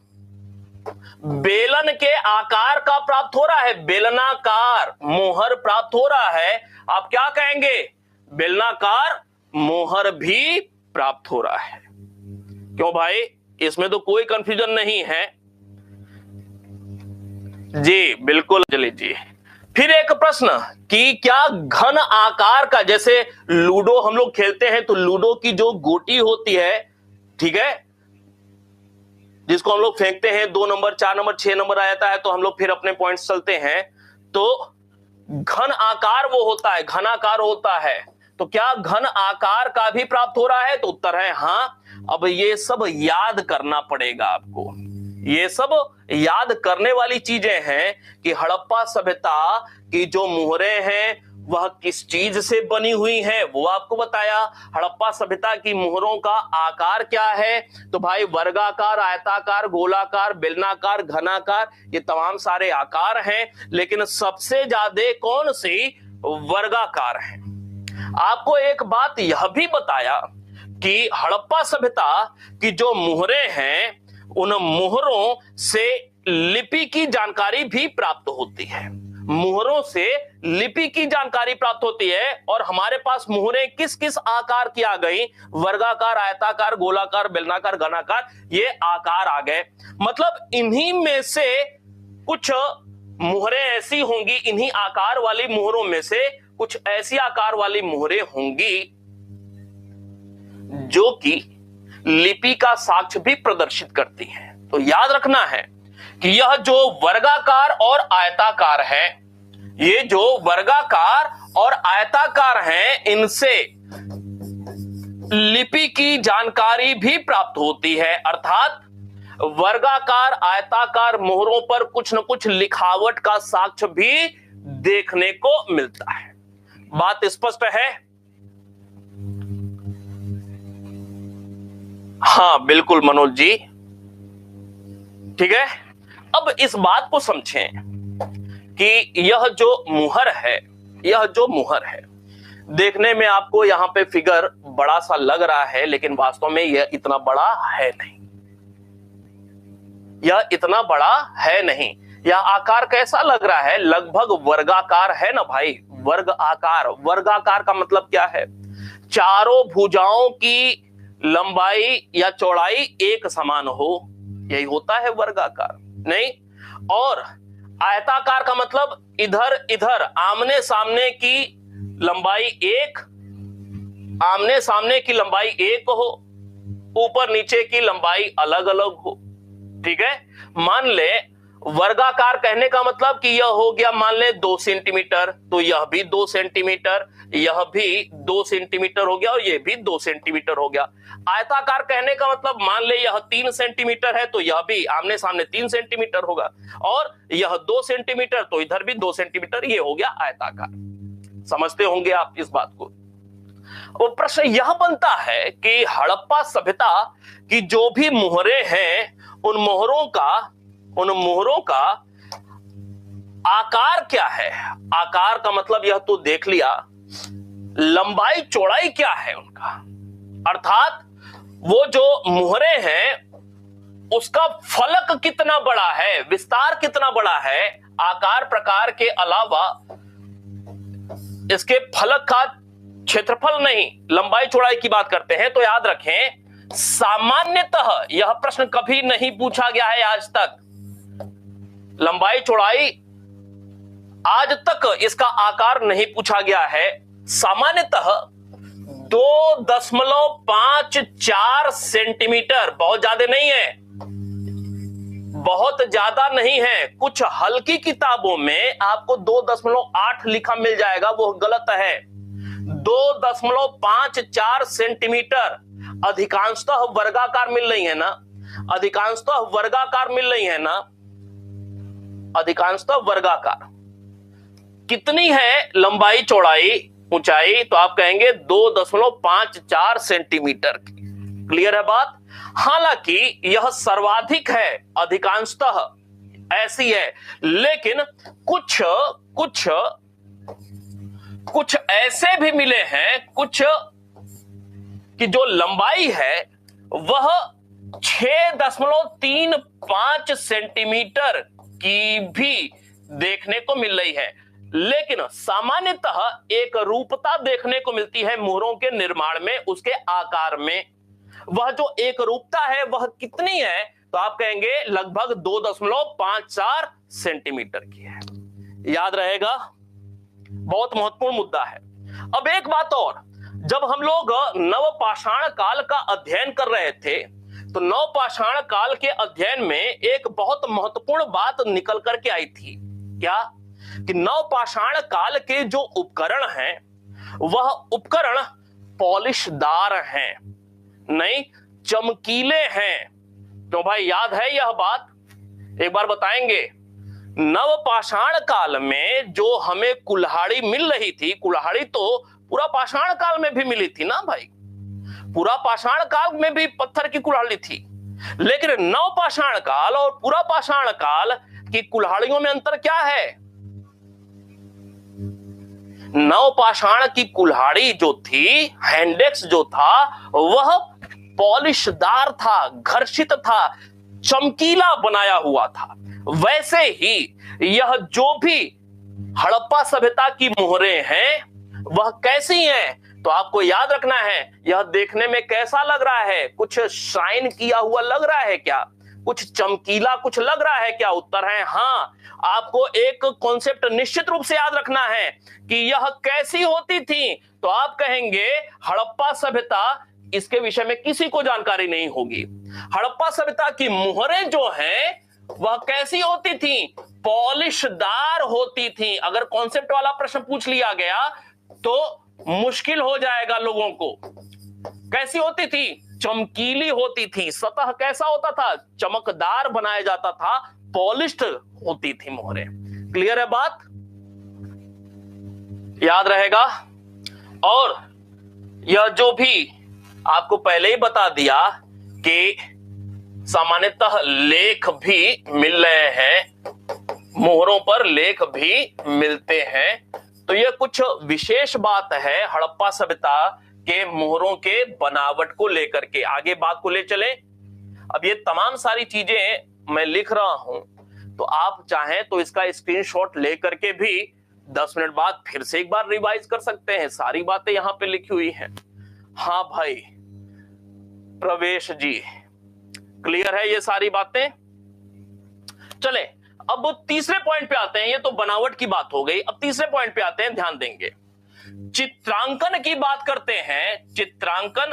बेलन के आकार का प्राप्त हो रहा है, बेलनाकार मोहर प्राप्त हो रहा है। आप क्या कहेंगे, बेलनाकार मोहर भी प्राप्त हो रहा है। क्यों भाई, इसमें तो कोई कंफ्यूजन नहीं है जी, बिल्कुल। चलिए जी, फिर एक प्रश्न कि क्या घन आकार का, जैसे लूडो हम लोग खेलते हैं तो लूडो की जो गोटी होती है, ठीक है, जिसको हम लोग फेंकते हैं, 2 नंबर 4 नंबर 6 नंबर आ जाता है तो हम लोग फिर अपने पॉइंट्स चलते हैं, तो घन आकार वो होता है, घनाकार होता है। तो क्या घन आकार का भी प्राप्त हो रहा है, तो उत्तर है हां। अब ये सब याद करना पड़ेगा आपको, ये सब याद करने वाली चीजें हैं कि हड़प्पा सभ्यता की जो मुहरें हैं वह किस चीज से बनी हुई है, वो आपको बताया। हड़प्पा सभ्यता की मुहरों का आकार क्या है, तो भाई वर्गाकार, आयताकार, गोलाकार, बेलनाकार, घनाकार, ये तमाम सारे आकार हैं, लेकिन सबसे ज्यादा कौन सी, वर्गाकार है। आपको एक बात यह भी बताया कि हड़प्पा सभ्यता की जो मुहरें हैं, उन मुहरों से लिपि की जानकारी भी प्राप्त होती है, मुहरों से लिपि की जानकारी प्राप्त होती है। और हमारे पास मुहरें किस किस आकार की आ गई, वर्गाकार, आयताकार, गोलाकार, बेलनाकार, घनाकार, ये आकार आ गए। मतलब इन्हीं में से कुछ मुहरें ऐसी होंगी, इन्हीं आकार वाली मुहरों में से कुछ ऐसी आकार वाली मुहरें होंगी जो कि लिपि का साक्ष्य भी प्रदर्शित करती हैं। तो याद रखना है कि यह जो वर्गाकार और आयताकार है, ये जो वर्गाकार और आयताकार हैं, इनसे लिपि की जानकारी भी प्राप्त होती है। अर्थात वर्गाकार, आयताकार मोहरों पर कुछ न कुछ लिखावट का साक्ष्य भी देखने को मिलता है। बात स्पष्ट है? हाँ बिल्कुल मनोज जी, ठीक है। अब इस बात को समझें कि यह जो मुहर है, यह जो मुहर है, देखने में आपको यहां पे फिगर बड़ा सा लग रहा है, लेकिन वास्तव में यह इतना बड़ा है नहीं, यह इतना बड़ा है नहीं। यह आकार कैसा लग रहा है, लगभग वर्गाकार है ना भाई, वर्ग आकार। वर्गाकार का मतलब क्या है, चारों भुजाओं की लंबाई या चौड़ाई एक समान हो, यही होता है वर्गाकार, नहीं। और आयताकार का मतलब इधर इधर आमने सामने की लंबाई एक, आमने सामने की लंबाई एक हो, ऊपर नीचे की लंबाई अलग अलग हो, ठीक है। मान ले वर्गाकार कहने का मतलब कि यह हो गया, मान ले 2 सेंटीमीटर, तो यह भी 2 सेंटीमीटर, यह भी 2 सेंटीमीटर हो गया और यह भी 2 सेंटीमीटर हो गया। आयताकार कहने का मतलब मान ले यह 3 सेंटीमीटर है, तो यह भी आमने सामने 3 सेंटीमीटर होगा, और यह 2 सेंटीमीटर, तो इधर भी 2 सेंटीमीटर, ये हो गया आयताकार। समझते होंगे आप इस बात को। और प्रश्न यह बनता है कि हड़प्पा सभ्यता की जो भी मुहरें हैं, उन मोहरों का आकार क्या है। आकार का मतलब यह तो देख लिया, लंबाई चौड़ाई क्या है उनका। अर्थात वो जो मुहरें हैं उसका फलक कितना बड़ा है, विस्तार कितना बड़ा है। आकार प्रकार के अलावा इसके फलक का क्षेत्रफल नहीं, लंबाई चौड़ाई की बात करते हैं। तो याद रखें, सामान्यतः यह प्रश्न कभी नहीं पूछा गया है आज तक। लंबाई चौड़ाई आज तक इसका आकार नहीं पूछा गया है। सामान्यतः 2.54 सेंटीमीटर, बहुत ज्यादा नहीं है, बहुत ज्यादा नहीं है। कुछ हल्की किताबों में आपको 2.8 लिखा मिल जाएगा, वो गलत है। 2.54 सेंटीमीटर अधिकांशतः वर्गाकार मिल रही है ना, अधिकांशतः वर्गाकार मिल रही है ना। अधिकांशतः वर्गाकार। कितनी है लंबाई, चौड़ाई, ऊंचाई? तो आप कहेंगे 2.54 सेंटीमीटर की। क्लियर है बात? हालांकि यह सर्वाधिक है, अधिकांशतः ऐसी है, लेकिन कुछ कुछ कुछ ऐसे भी मिले हैं कुछ कि जो लंबाई है वह 6.35 सेंटीमीटर की भी देखने को मिल रही है। लेकिन सामान्यतः एक रूपता देखने को मिलती है मोहरों के निर्माण में, उसके आकार में। वह जो एक रूपता है वह कितनी है? तो आप कहेंगे लगभग 2.54 सेंटीमीटर की है। याद रहेगा, बहुत महत्वपूर्ण मुद्दा है। अब एक बात और, जब हम लोग नवपाषाण काल का अध्ययन कर रहे थे तो नवपाषाण काल के अध्ययन में एक बहुत महत्वपूर्ण बात निकल करके आई थी। क्या? कि नवपाषाण काल के जो उपकरण हैं वह उपकरण पॉलिशदार हैं, नहीं चमकीले हैं। तो भाई याद है यह बात? एक बार बताएंगे। नवपाषाण काल में जो हमें कुल्हाड़ी मिल रही थी, कुल्हाड़ी तो पूरा पाषाण काल में भी मिली थी ना भाई, पूरा पाषाण काल में भी पत्थर की कुल्हाड़ी थी। लेकिन नवपाषाण काल और पूरा पाषाण काल की कुल्हाड़ियों में अंतर क्या है? नवपाषाण की कुल्हाड़ी जो थी, हैंडेक्स जो था, वह पॉलिशदार था, घर्षित था, चमकीला बनाया हुआ था। वैसे ही यह जो भी हड़प्पा सभ्यता की मोहरें हैं वह कैसी हैं? तो आपको याद रखना है, यह देखने में कैसा लग रहा है? कुछ शाइन किया हुआ लग रहा है क्या? कुछ चमकीला कुछ लग रहा है क्या? उत्तर है हाँ। आपको एक कॉन्सेप्ट निश्चित रूप से याद रखना है कि यह कैसी होती थी। तो आप कहेंगे हड़प्पा सभ्यता, इसके विषय में किसी को जानकारी नहीं होगी। हड़प्पा सभ्यता की मोहरें जो हैं वह कैसी होती थी? पॉलिशदार होती थी। अगर कॉन्सेप्ट वाला प्रश्न पूछ लिया गया तो मुश्किल हो जाएगा लोगों को। कैसी होती थी? चमकीली होती थी। सतह कैसा होता था? चमकदार बनाया जाता था, पॉलिश्ड होती थी मोहरें। क्लियर है बात? याद रहेगा। और यह जो भी आपको पहले ही बता दिया कि सामान्यतः लेख भी मिल रहे हैं, मोहरों पर लेख भी मिलते हैं। तो यह कुछ विशेष बात है हड़प्पा सभ्यता के मोहरों के बनावट को लेकर के। आगे बात को ले चले। अब ये तमाम सारी चीजें मैं लिख रहा हूं, तो आप चाहें तो इसका स्क्रीनशॉट लेकर के भी 10 मिनट बाद फिर से एक बार रिवाइज कर सकते हैं। सारी बातें यहां पे लिखी हुई हैं। हाँ भाई प्रवेश जी, क्लियर है ये सारी बातें? चले अब तीसरे पॉइंट पे आते हैं। ये तो बनावट की बात हो गई। अब तीसरे पॉइंट पे आते हैं, ध्यान देंगे। चित्रांकन की बात करते हैं। चित्रांकन,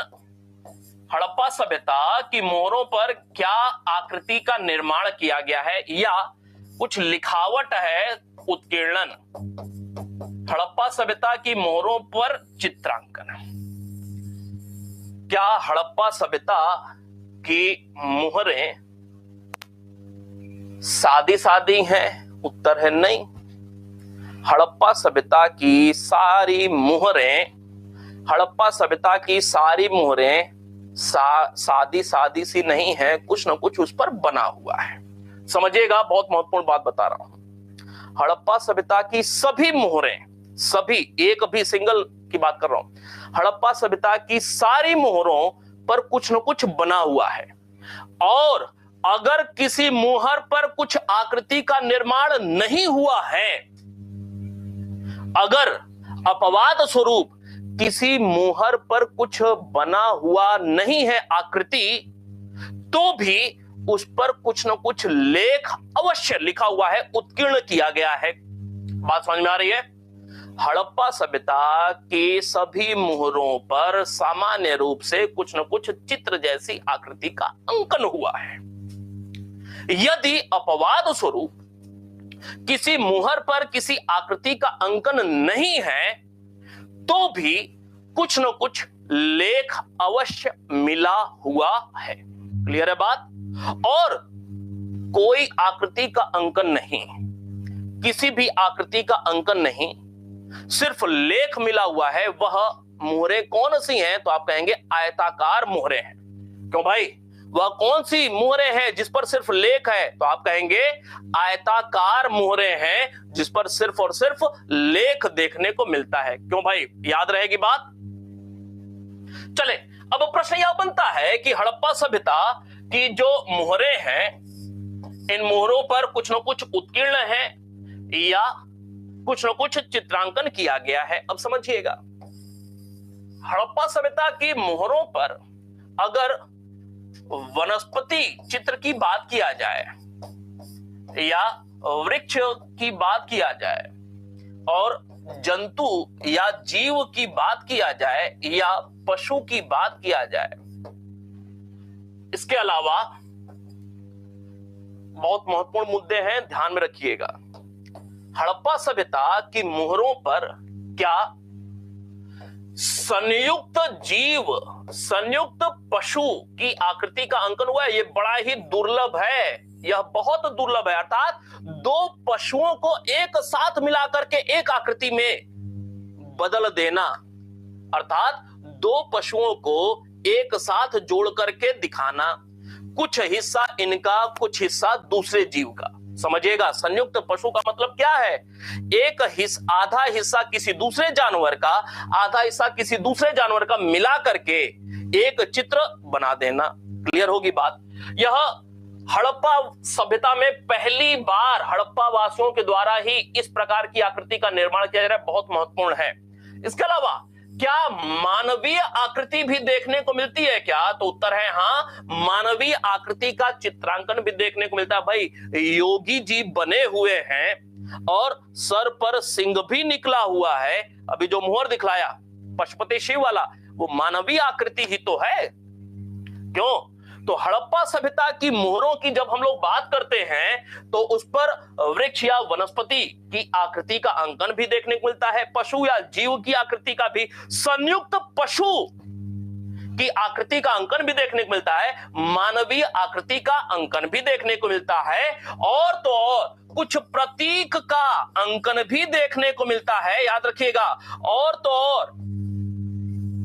हड़प्पा सभ्यता की मोहरों पर क्या आकृति का निर्माण किया गया है या कुछ लिखावट है, उत्कीर्णन। हड़प्पा सभ्यता की मोहरों पर चित्रांकन। क्या हड़प्पा सभ्यता की मोहरें सादी सादी हैं? उत्तर है नहीं। हड़प्पा सभ्यता की सारी मोहरें, हड़प्पा सभ्यता की सारी मोहरें सादी सादी सी नहीं है, कुछ ना कुछ उस पर बना हुआ है। समझिएगा, बहुत महत्वपूर्ण बात बता रहा हूं। हड़प्पा सभ्यता की सभी मोहरें, सभी, एक भी सिंगल की बात कर रहा हूं, हड़प्पा सभ्यता की सारी मोहरों पर कुछ न कुछ बना हुआ है। और अगर किसी मोहर पर कुछ आकृति का निर्माण नहीं हुआ है, अगर अपवाद स्वरूप किसी मोहर पर कुछ बना हुआ नहीं है आकृति, तो भी उस पर कुछ न कुछ लेख अवश्य लिखा हुआ है, उत्कीर्ण किया गया है। बात समझ में आ रही है? हड़प्पा सभ्यता की सभी मोहरों पर सामान्य रूप से कुछ न कुछ चित्र जैसी आकृति का अंकन हुआ है। यदि अपवाद स्वरूप किसी मोहर पर किसी आकृति का अंकन नहीं है, तो भी कुछ न कुछ लेख अवश्य मिला हुआ है। क्लियर है बात? और कोई आकृति का अंकन नहीं, किसी भी आकृति का अंकन नहीं, सिर्फ लेख मिला हुआ है। वह मोहरें कौन सी हैं? तो आप कहेंगे आयताकार मोहरें हैं। क्यों भाई, वह कौन सी मोहरें हैं जिस पर सिर्फ लेख है? तो आप कहेंगे आयताकार मोहरें हैं जिस पर सिर्फ और सिर्फ लेख देखने को मिलता है। क्यों भाई, याद रहेगी बात? चले, अब प्रश्न यह बनता है कि हड़प्पा सभ्यता की जो मोहरें हैं, इन मोहरों पर कुछ न कुछ उत्कीर्ण है या कुछ न कुछ चित्रांकन किया गया है। अब समझिएगा, हड़प्पा सभ्यता की मोहरों पर अगर वनस्पति चित्र की बात किया जाए या वृक्ष की बात किया जाए और जंतु या जीव की बात किया जाए या पशु की बात किया जाए, इसके अलावा बहुत महत्वपूर्ण मुद्दे हैं, ध्यान में रखिएगा। हड़प्पा सभ्यता की मोहरों पर क्या संयुक्त जीव, संयुक्त पशु की आकृति का अंकन हुआ है? यह बड़ा ही दुर्लभ है, यह बहुत दुर्लभ है। अर्थात दो पशुओं को एक साथ मिलाकर के एक आकृति में बदल देना, अर्थात दो पशुओं को एक साथ जोड़ करके दिखाना, कुछ हिस्सा इनका कुछ हिस्सा दूसरे जीव का। समझिएगा, संयुक्त पशु का मतलब क्या है? एक हिस्सा, आधा हिस्सा किसी दूसरे जानवर का, आधा हिस्सा किसी दूसरे जानवर का मिला करके एक चित्र बना देना। क्लियर होगी बात? यह हड़प्पा सभ्यता में पहली बार हड़प्पा वासियों के द्वारा ही इस प्रकार की आकृति का निर्माण किया जा रहा है, बहुत महत्वपूर्ण है। इसके अलावा क्या मानवीय आकृति भी देखने को मिलती है क्या? तो उत्तर है हाँ, मानवीय आकृति का चित्रांकन भी देखने को मिलता है। भाई, योगी जी बने हुए हैं और सर पर सिंह भी निकला हुआ है। अभी जो मोहर दिखलाया पशुपति शिव वाला, वो मानवीय आकृति ही तो है। क्यों? तो हड़प्पा सभ्यता की मोहरों की जब हम लोग बात करते हैं तो उस पर वृक्ष या वनस्पति की आकृति का अंकन भी देखने को मिलता है, पशु या जीव की आकृति का भी, संयुक्त पशु की आकृति का अंकन भी देखने को मिलता है, मानवीय आकृति का अंकन भी देखने को मिलता है, और तो और कुछ प्रतीक का अंकन भी देखने को मिलता है। याद रखिएगा, और तो और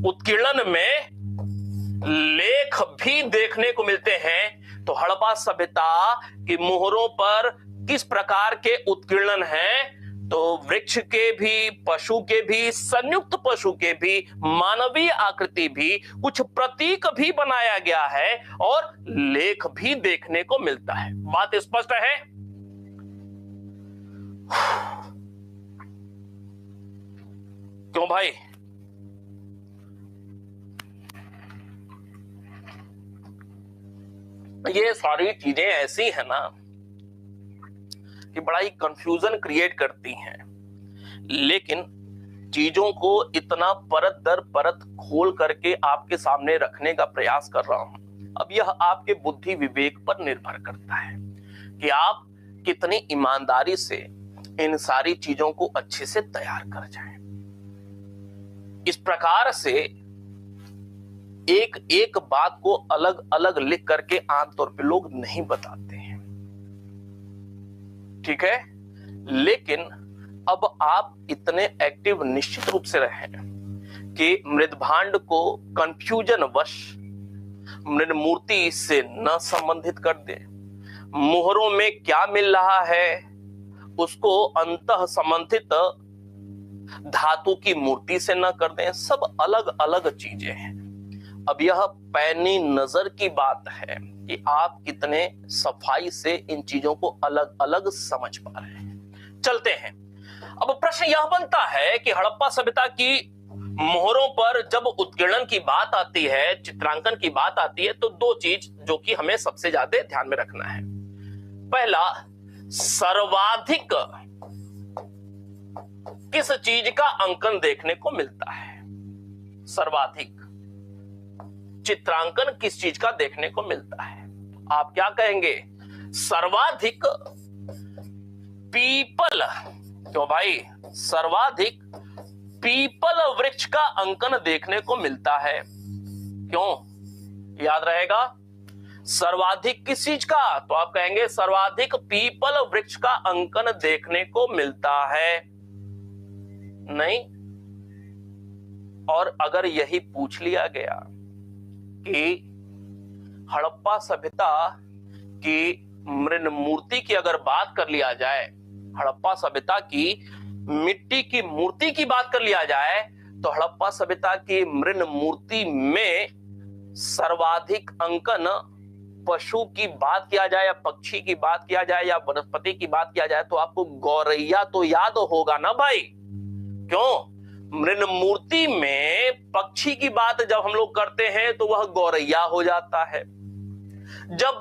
उत्कीर्णन में लेख भी देखने को मिलते हैं। तो हड़प्पा सभ्यता की मोहरों पर किस प्रकार के उत्कीर्णन हैं? तो वृक्ष के भी, पशु के भी, संयुक्त पशु के भी, मानवीय आकृति भी, कुछ प्रतीक भी बनाया गया है और लेख भी देखने को मिलता है। बात स्पष्ट है? क्यों भाई? ये सारी चीजें ऐसी है ना कि बड़ा ही कंफ्यूजन क्रिएट करती हैं, लेकिन चीजों को इतना परत दर परत खोल करके आपके सामने रखने का प्रयास कर रहा हूं। अब यह आपके बुद्धि विवेक पर निर्भर करता है कि आप कितनी ईमानदारी से इन सारी चीजों को अच्छे से तैयार कर जाएं। इस प्रकार से एक एक बात को अलग अलग लिख करके आमतौर पे लोग नहीं बताते हैं, ठीक है? लेकिन अब आप इतने एक्टिव निश्चित रूप से रहें कि मृदभांड को कंफ्यूजन वश मृदमूर्ति से न संबंधित कर दे। मोहरों में क्या मिल रहा है उसको अंतः संबंधित धातु की मूर्ति से न कर दें। सब अलग अलग चीजें हैं। अब यह पैनी नजर की बात है कि आप कितने सफाई से इन चीजों को अलग अलग समझ पा रहे हैं। चलते हैं। अब प्रश्न यह बनता है कि हड़प्पा सभ्यता की मोहरों पर जब उत्कीर्णन की बात आती है, चित्रांकन की बात आती है, तो दो चीज जो कि हमें सबसे ज्यादा ध्यान में रखना है। पहला, सर्वाधिक किस चीज का अंकन देखने को मिलता है? सर्वाधिक चित्रांकन किस चीज का देखने को मिलता है? आप क्या कहेंगे? सर्वाधिक पीपल। क्यों भाई? सर्वाधिक पीपल वृक्ष का अंकन देखने को मिलता है। क्यों? याद रहेगा, सर्वाधिक किस चीज का? तो आप कहेंगे सर्वाधिक पीपल वृक्ष का अंकन देखने को मिलता है। नहीं। और अगर यही पूछ लिया गया कि हड़प्पा सभ्यता की मृण मूर्ति की अगर बात कर लिया जाए, हड़प्पा सभ्यता की मिट्टी की मूर्ति की बात कर लिया जाए, तो हड़प्पा सभ्यता की मृण मूर्ति में सर्वाधिक अंकन पशु की बात किया जाए या पक्षी की बात किया जाए या वनस्पति की बात किया जाए तो आपको गौरैया तो याद होगा ना भाई। क्यों? मृण मूर्ति में पक्षी की बात जब हम लोग करते हैं तो वह गौरैया हो जाता है। जब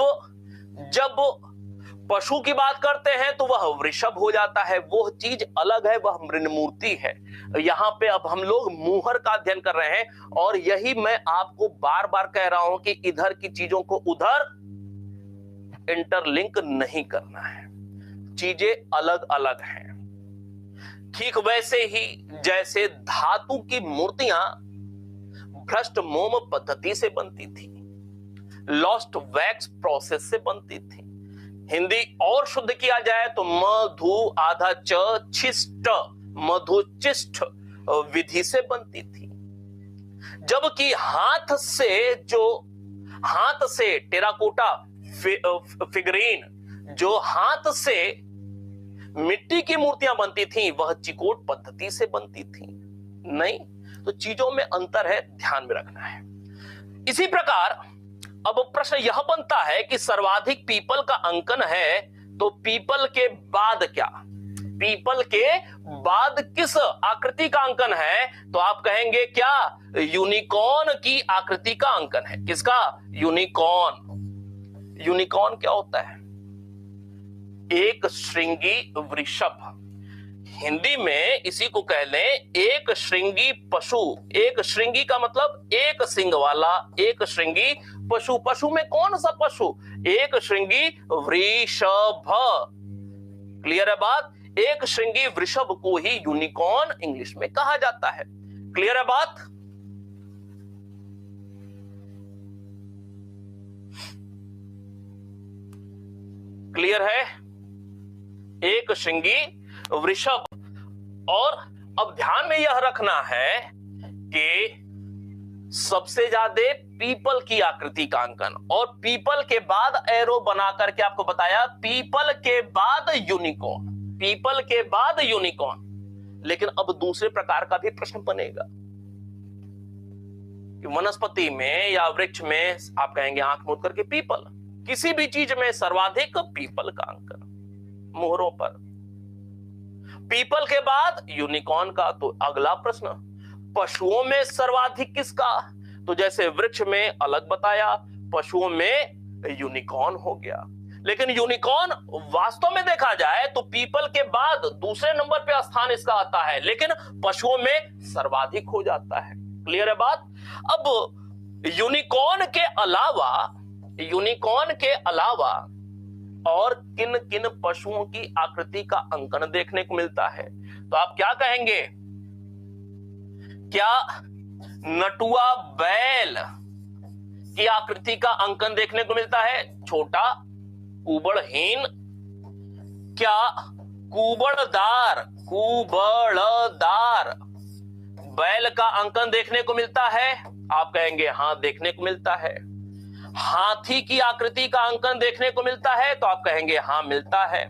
पशु की बात करते हैं तो वह वृषभ हो जाता है। वो चीज अलग है, वह मृण मूर्ति है। यहां पे अब हम लोग मुहर का अध्ययन कर रहे हैं और यही मैं आपको बार बार कह रहा हूं कि इधर की चीजों को उधर इंटरलिंक नहीं करना है, चीजें अलग अलग हैं। ठीक वैसे ही जैसे धातु की मूर्तियां भ्रष्ट मोम पद्धति से बनती थी, लॉस्ट वैक्स प्रोसेस से बनती थी। हिंदी और शुद्ध किया जाए तो मधु आधा च छिष्ट मधुचिष्ट विधि से बनती थी। जबकि हाथ से टेराकोटा फिगरीन जो हाथ से मिट्टी की मूर्तियां बनती थी वह चिकोट पद्धति से बनती थी। नहीं, तो चीजों में अंतर है, ध्यान में रखना है। इसी प्रकार अब प्रश्न यह बनता है कि सर्वाधिक पीपल का अंकन है तो पीपल के बाद क्या? पीपल के बाद किस आकृति का अंकन है? तो आप कहेंगे क्या? यूनिकॉर्न की आकृति का अंकन है। किसका? यूनिकॉर्न। यूनिकॉर्न क्या होता है? एक श्रृंगी वृषभ। हिंदी में इसी को कह लें एक श्रृंगी पशु। एक श्रृंगी का मतलब एक सिंग वाला, एक श्रृंगी पशु। पशु में कौन सा पशु? एक श्रृंगी वृषभ। क्लियर है बात? एक श्रृंगी वृषभ को ही यूनिकॉर्न इंग्लिश में कहा जाता है। क्लियर है बात? क्लियर है? एक श्रृंगी वृषभ। और अब ध्यान में यह रखना है कि सबसे ज्यादा पीपल की आकृति का अंकन, और पीपल के बाद एरो बना करके आपको बताया पीपल के बाद यूनिकॉर्न, पीपल के बाद यूनिकॉर्न। लेकिन अब दूसरे प्रकार का भी प्रश्न बनेगा कि वनस्पति में या वृक्ष में आप कहेंगे आंख मूंद करके पीपल, किसी भी चीज में सर्वाधिक पीपल का अंकन मोहरों पर, पीपल के बाद यूनिकॉर्न का। तो अगला प्रश्न, पशुओं में सर्वाधिक किसका? तो जैसे वृक्ष में अलग बताया, पशुओं में यूनिकॉर्न हो गया। लेकिन यूनिकॉर्न वास्तव में देखा जाए तो पीपल के बाद दूसरे नंबर पे स्थान इसका आता है, लेकिन पशुओं में सर्वाधिक हो जाता है। क्लियर है बात? अब यूनिकॉर्न के अलावा और किन किन पशुओं की आकृति का अंकन देखने को मिलता है? तो आप क्या कहेंगे? क्या नटुआ बैल की आकृति का अंकन देखने को मिलता है? छोटा, कुबड़हीन। क्या कुबड़दार बैल का अंकन देखने को मिलता है? आप कहेंगे हां, देखने को मिलता है। हाथी की आकृति का अंकन देखने को मिलता है? तो आप कहेंगे हां, मिलता है।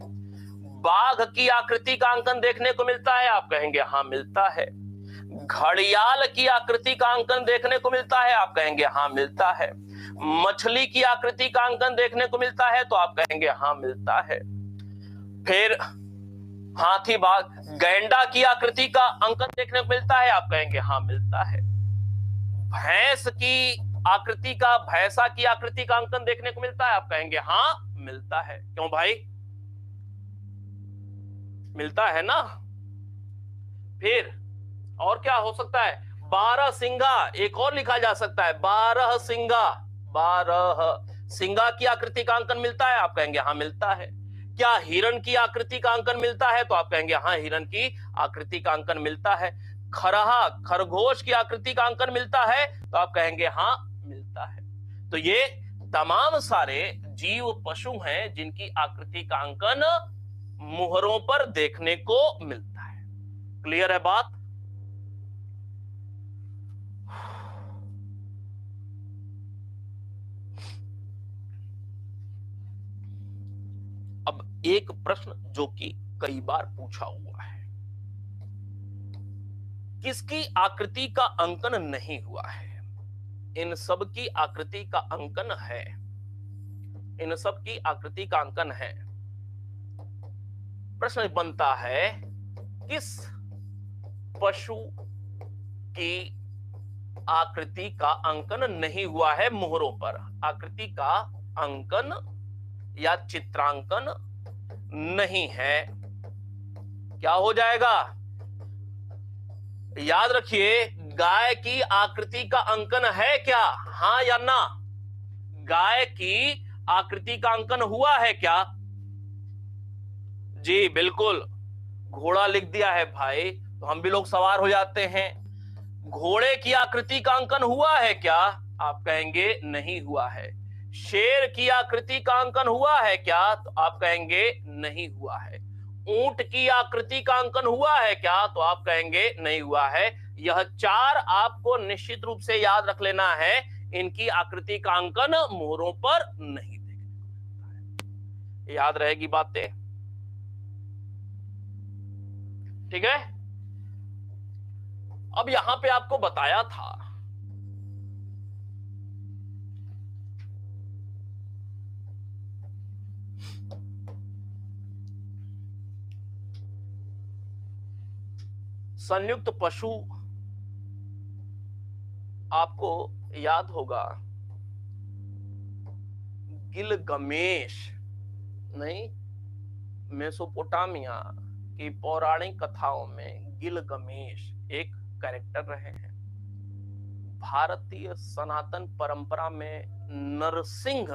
बाघ की आकृति का अंकन देखने को मिलता है? आप कहेंगे हां, मिलता है। घड़ियाल की आकृति का अंकन देखने को मिलता है? आप कहेंगे हां, मिलता है। मछली की आकृति का अंकन देखने को मिलता है? तो आप कहेंगे हां, मिलता है। फिर हाथी, बाघ, गैंडा की आकृति का अंकन देखने को मिलता है? आप कहेंगे हां, मिलता है। भैंस की आकृति का, भैंसा की आकृति का अंकन देखने को मिलता है? आप कहेंगे हां, मिलता है। क्यों भाई? मिलता है ना। फिर और क्या हो सकता है? 12 सिंगा, एक और लिखा जा सकता है 12 सिंगा। 12 सिंगा की आकृति का अंकन मिलता है? आप कहेंगे हां, मिलता है। क्या हिरण की आकृति का अंकन मिलता है? तो आप कहेंगे हां, हिरण की आकृति का अंकन मिलता है। खरहा, खरगोश की आकृति का अंकन मिलता है? तो आप कहेंगे हां, मिलता है। तो ये तमाम सारे जीव पशु हैं जिनकी आकृति का अंकन मुहरों पर देखने को मिलता है। क्लियर है बात? अब एक प्रश्न जो कि कई बार पूछा हुआ है, किसकी आकृति का अंकन नहीं हुआ है? इन सब की आकृति का अंकन है, इन सब की आकृति का अंकन है। प्रश्न बनता है किस पशु की आकृति का अंकन नहीं हुआ है मुहरों पर? आकृति का अंकन या चित्रांकन नहीं है, क्या हो जाएगा? याद रखिए, गाय की आकृति का अंकन है क्या? हां या ना? गाय की आकृति का अंकन हुआ है क्या? जी बिल्कुल। घोड़ा लिख दिया है भाई, तो हम भी लोग सवार हो जाते हैं। घोड़े की आकृति का अंकन हुआ है क्या? आप कहेंगे नहीं हुआ है। शेर की आकृति का अंकन हुआ है क्या? तो आप कहेंगे नहीं हुआ है। ऊंट की आकृति का अंकन हुआ है क्या? तो आप कहेंगे नहीं हुआ है। यह चार आपको निश्चित रूप से याद रख लेना है, इनकी आकृति का अंकन मोहरों पर नहीं देखने को मिलता है। याद रहेगी बातें? ठीक है। अब यहां पे आपको बताया था संयुक्त पशु, आपको याद होगा गिलगमेश, नहीं, मेसोपोटामिया की पौराणिक कथाओं में गिलगमेश एक कैरेक्टर रहे हैं। भारतीय सनातन परंपरा में नरसिंह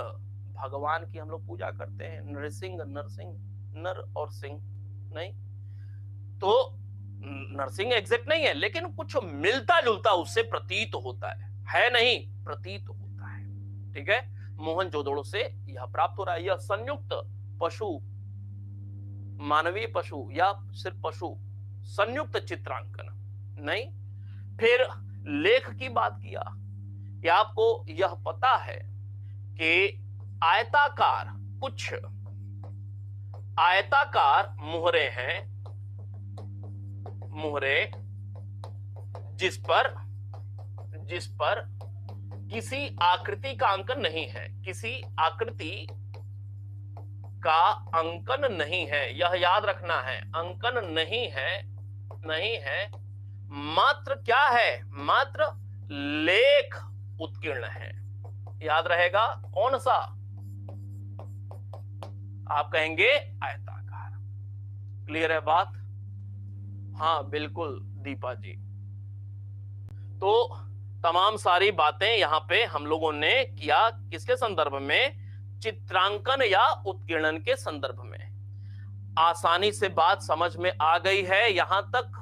भगवान की हम लोग पूजा करते हैं। नरसिंह, नरसिंह, नर और सिंह, नहीं तो नरसिंह एग्जैक्ट नहीं है, लेकिन कुछ मिलता जुलता उससे प्रतीत होता है नहीं, प्रतीत होता है। ठीक है, मोहनजोदड़ो से यह प्राप्त हो रहा है। यह संयुक्त पशु, मानवीय पशु या सिर्फ पशु, संयुक्त चित्रांकन नहीं। फिर लेख की बात किया कि आपको यह पता है कि आयताकार, कुछ आयताकार मुहरे हैं, मुहरे जिस पर किसी आकृति का अंकन नहीं है, किसी आकृति का अंकन नहीं है। यह याद रखना है, अंकन नहीं है, नहीं है, मात्र क्या है? मात्र लेख उत्कीर्ण है। याद रहेगा कौन सा? आप कहेंगे आयताकार। क्लियर है बात? हाँ बिल्कुल दीपा जी। तो तमाम सारी बातें यहां पे हम लोगों ने किया, किसके संदर्भ में? चित्रांकन या उत्कीर्णन के संदर्भ में। आसानी से बात समझ में आ गई है यहां तक?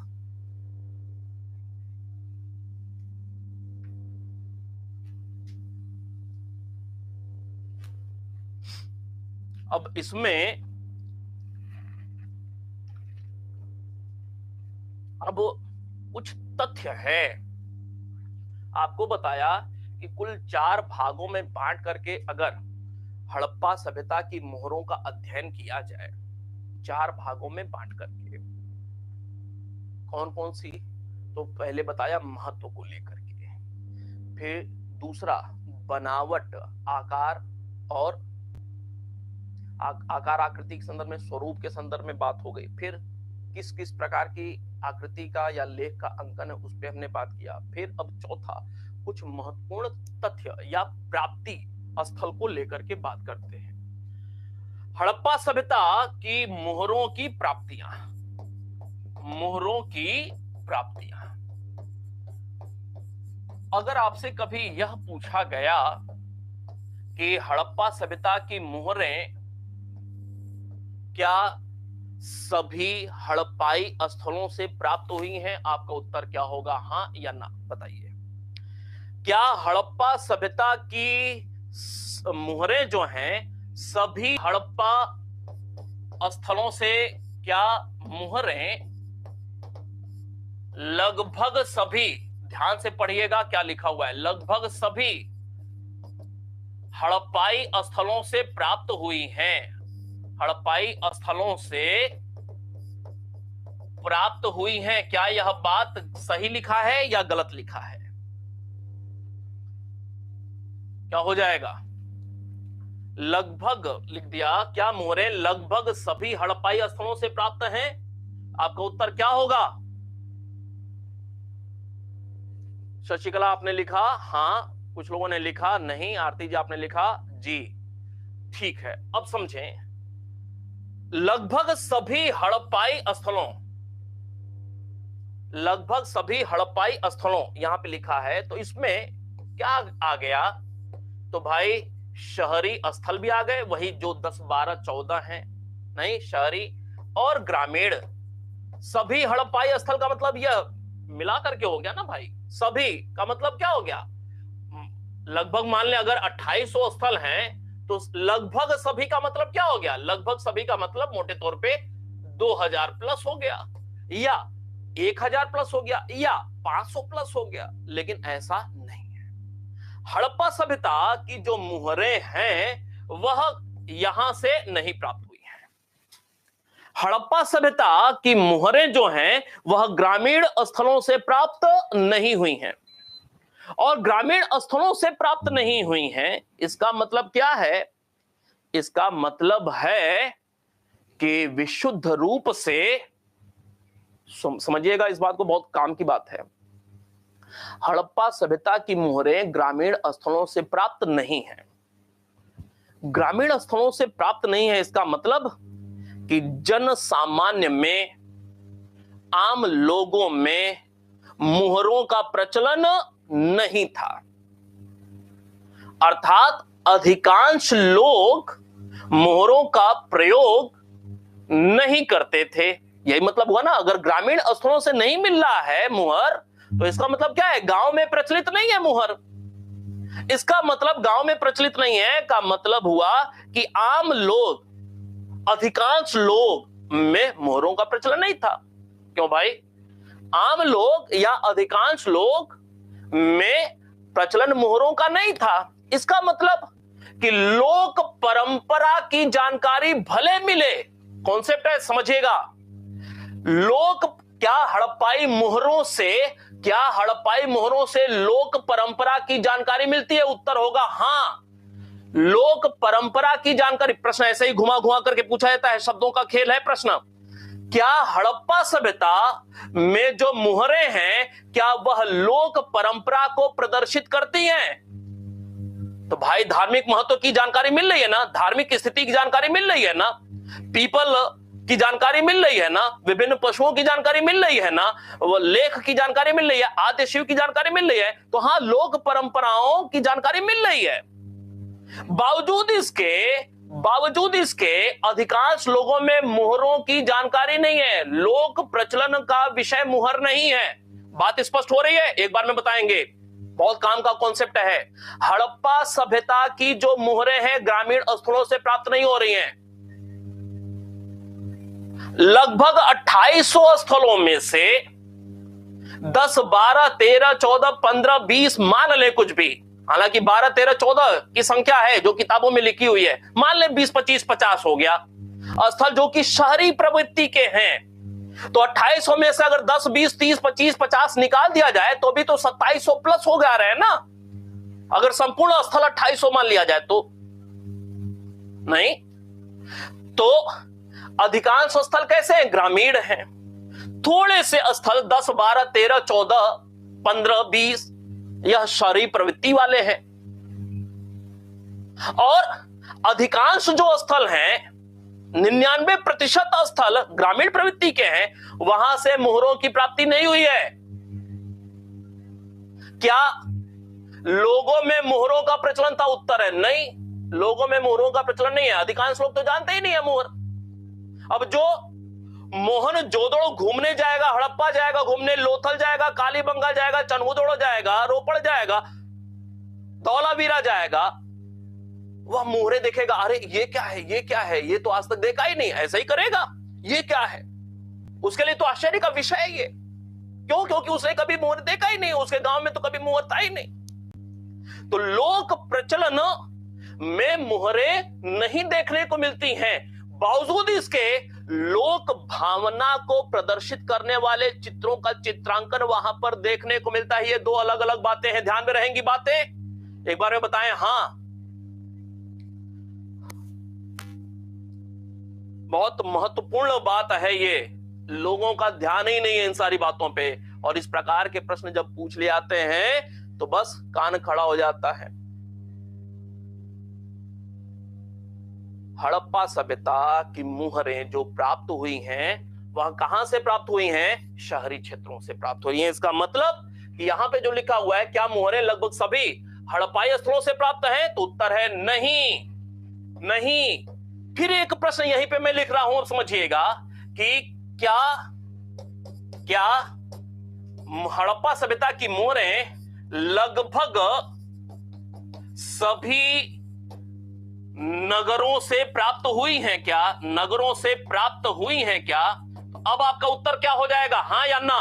अब इसमें अब कुछ तथ्य है। आपको बताया कि कुल 4 भागों में बांट करके अगर हड़प्पा सभ्यता की मोहरों का अध्ययन किया जाए, 4 भागों में बांट करके, कौन कौन सी? तो पहले बताया महत्व को लेकर के, फिर दूसरा बनावट, आकार और आकार आकृति के संदर्भ में, स्वरूप के संदर्भ में बात हो गई। फिर किस किस प्रकार की आकृति का या लेख का अंकन है उस पर हमने बात किया। फिर अब चौथा, कुछ महत्वपूर्ण तथ्य या प्राप्ति स्थल को लेकर के बात करते हैं। हड़प्पा सभ्यता की मोहरों की प्राप्तियां, मोहरों की प्राप्तियां। अगर आपसे कभी यह पूछा गया कि हड़प्पा सभ्यता की मोहरें क्या सभी हड़प्पाई स्थलों से प्राप्त हुई हैं? आपका उत्तर क्या होगा, हां या ना? बताइए। क्या हड़प्पा सभ्यता की मुहरे जो हैं सभी हड़प्पा स्थलों से, क्या मुहरे लगभग सभी, ध्यान से पढ़िएगा क्या लिखा हुआ है, लगभग सभी हड़प्पाई स्थलों से प्राप्त हुई हैं, हड़प्पाई स्थलों से प्राप्त हुई हैं। क्या यह बात सही लिखा है या गलत लिखा है? क्या हो जाएगा? लगभग लिख दिया, क्या मुहरे लगभग सभी हड़प्पाई स्थलों से प्राप्त हैं? आपका उत्तर क्या होगा? शशिकला आपने लिखा हाँ, कुछ लोगों ने लिखा नहीं, आरती जी आपने लिखा जी। ठीक है, अब समझें, लगभग सभी हड़प्पाई स्थलों, लगभग सभी हड़प्पाई स्थलों यहां पे लिखा है, तो इसमें क्या आ गया? तो भाई शहरी स्थल भी आ गए, वही जो 10, 12, 14 हैं, नहीं, शहरी और ग्रामीण सभी हड़प्पाई स्थल का मतलब यह मिला करके हो गया ना भाई। सभी का मतलब क्या हो गया? लगभग मान ले अगर 2800 स्थल हैं तो लगभग सभी का मतलब क्या हो गया? लगभग सभी का मतलब मोटे तौर पे 2000 प्लस हो गया, या 1000 प्लस हो गया, या 500 प्लस हो गया। लेकिन ऐसा नहीं है। हड़प्पा सभ्यता की जो मुहरे हैं वह यहां से नहीं प्राप्त हुई हैं। हड़प्पा सभ्यता की मुहरें जो हैं वह ग्रामीण स्थलों से प्राप्त नहीं हुई हैं, और ग्रामीण स्थलों से प्राप्त नहीं हुई हैं, इसका मतलब क्या है? इसका मतलब है कि विशुद्ध रूप से, समझिएगा इस बात को, बहुत काम की बात है, हड़प्पा सभ्यता की मुहरें ग्रामीण स्थलों से प्राप्त नहीं है। ग्रामीण स्थलों से प्राप्त नहीं है, इसका मतलब कि जन सामान्य में, आम लोगों में मुहरों का प्रचलन नहीं था, अर्थात अधिकांश लोग मुहरों का प्रयोग नहीं करते थे। यही मतलब हुआ ना, अगर ग्रामीण स्थलों से नहीं मिल रहा है मुहर, तो इसका मतलब क्या है? गांव में प्रचलित नहीं है मुहर। इसका मतलब गांव में प्रचलित नहीं है का मतलब हुआ कि आम लोग, अधिकांश लोग में मुहरों का प्रचलन नहीं था। क्यों भाई? आम लोग या अधिकांश लोग में प्रचलन मुहरों का नहीं था। इसका मतलब कि लोक परंपरा की जानकारी भले मिले, कॉन्सेप्ट है, समझिएगा। लोक, क्या हड़प्पाई मुहरों से, क्या हड़प्पाई मुहरों से लोक परंपरा की जानकारी मिलती है? उत्तर होगा हाँ, लोक परंपरा की जानकारी। प्रश्न ऐसे ही घुमा घुमा करके पूछा जाता है, शब्दों का खेल है प्रश्न। क्या हड़प्पा सभ्यता में जो मुहरें हैं क्या वह लोक परंपरा को प्रदर्शित करती हैं? तो भाई धार्मिक महत्व की जानकारी मिल रही है ना, धार्मिक स्थिति की जानकारी मिल रही है ना, पीपल की जानकारी मिल रही है ना, विभिन्न पशुओं की जानकारी मिल रही है ना, वो लेख की जानकारी मिल रही है, आद्य शिव की जानकारी मिल रही है। तो हाँ, लोक परंपराओं की जानकारी मिल रही है। बावजूद इसके अधिकांश लोगों में मुहरों की जानकारी नहीं है। लोक प्रचलन का विषय मुहर नहीं है। बात स्पष्ट हो रही है? एक बार में बताएंगे, बहुत काम का कॉन्सेप्ट है। हड़प्पा सभ्यता की जो मुहरें हैं ग्रामीण स्थलों से प्राप्त नहीं हो रही हैं। लगभग 2800 स्थलों में से 10, 12, 13, 14, 15, 20 मान ले कुछ भी, हालांकि 12, 13, 14 की संख्या है जो किताबों में लिखी हुई है, मान ले 20, 25, 50 हो गया स्थल जो कि शहरी प्रवृत्ति के हैं। तो 2800 में से अगर 10, 20, 30, 25, 50 निकाल दिया जाए तो भी तो 2700 प्लस हो जा रहे हैं ना, अगर संपूर्ण स्थल 2800 मान लिया जाए तो। नहीं तो अधिकांश स्थल कैसे हैं? ग्रामीण हैं। थोड़े से स्थल 10, 12, 13, 14, 15, 20 यह शहरी प्रवृत्ति वाले हैं, और अधिकांश जो स्थल हैं 99% स्थल ग्रामीण प्रवृत्ति के हैं, वहां से मुहरों की प्राप्ति नहीं हुई है। क्या लोगों में मुहरों का प्रचलन था? उत्तर है नहीं, लोगों में मुहरों का प्रचलन नहीं है। अधिकांश लोग तो जानते ही नहीं है मुहर। अब जो मोहन जोदड़ो घूमने जाएगा, हड़प्पा जाएगा घूमने, लोथल जाएगा, कालीबंगा जाएगा, चनहुदड़ो जाएगा, रोपड़ जाएगा, धौलावीरा जाएगा, वह मोहरे देखेगा, अरे ये क्या है, ये क्या है, ये तो आज तक देखा ही नहीं, ऐसा ही करेगा, ये क्या है। उसके लिए तो आश्चर्य का विषय है ये। क्यों? क्योंकि उसने कभी मोहर देखा ही नहीं, उसके गांव में तो कभी मोहर था ही नहीं। तो लोक प्रचलन में मोहरे नहीं देखने को मिलती हैं, बावजूद इसके लोक भावना को प्रदर्शित करने वाले चित्रों का चित्रांकन वहां पर देखने को मिलता है। ये दो अलग अलग बातें हैं, ध्यान में रहेंगी बातें, एक बार में बताएं। हां, बहुत महत्वपूर्ण बात है ये, लोगों का ध्यान ही नहीं है इन सारी बातों पे, और इस प्रकार के प्रश्न जब पूछ ले आते हैं तो बस कान खड़ा हो जाता है। हड़प्पा सभ्यता की मुहरें जो प्राप्त हुई हैं वह कहां से प्राप्त हुई हैं? शहरी क्षेत्रों से प्राप्त हुई हैं। इसका मतलब कि यहां पे जो लिखा हुआ है, क्या मुहरें लगभग सभी हड़प्पाई स्थलों से प्राप्त हैं? तो उत्तर है नहीं, नहीं। फिर एक प्रश्न यहीं पे मैं लिख रहा हूं, अब समझिएगा कि क्या हड़प्पा सभ्यता की मोहरें लगभग सभी नगरों से प्राप्त हुई हैं क्या? नगरों से प्राप्त हुई हैं क्या? तो अब आपका उत्तर क्या हो जाएगा, हां या ना?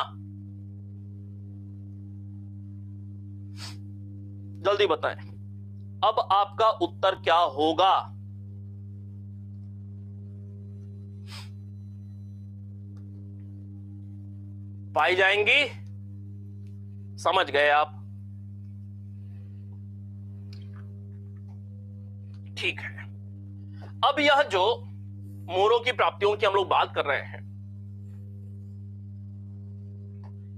जल्दी बताएं, अब आपका उत्तर क्या होगा? पाई जाएंगी? समझ गए आप? ठीक है। अब यह जो मोहरों की प्राप्तियों की हम लोग बात कर रहे हैं,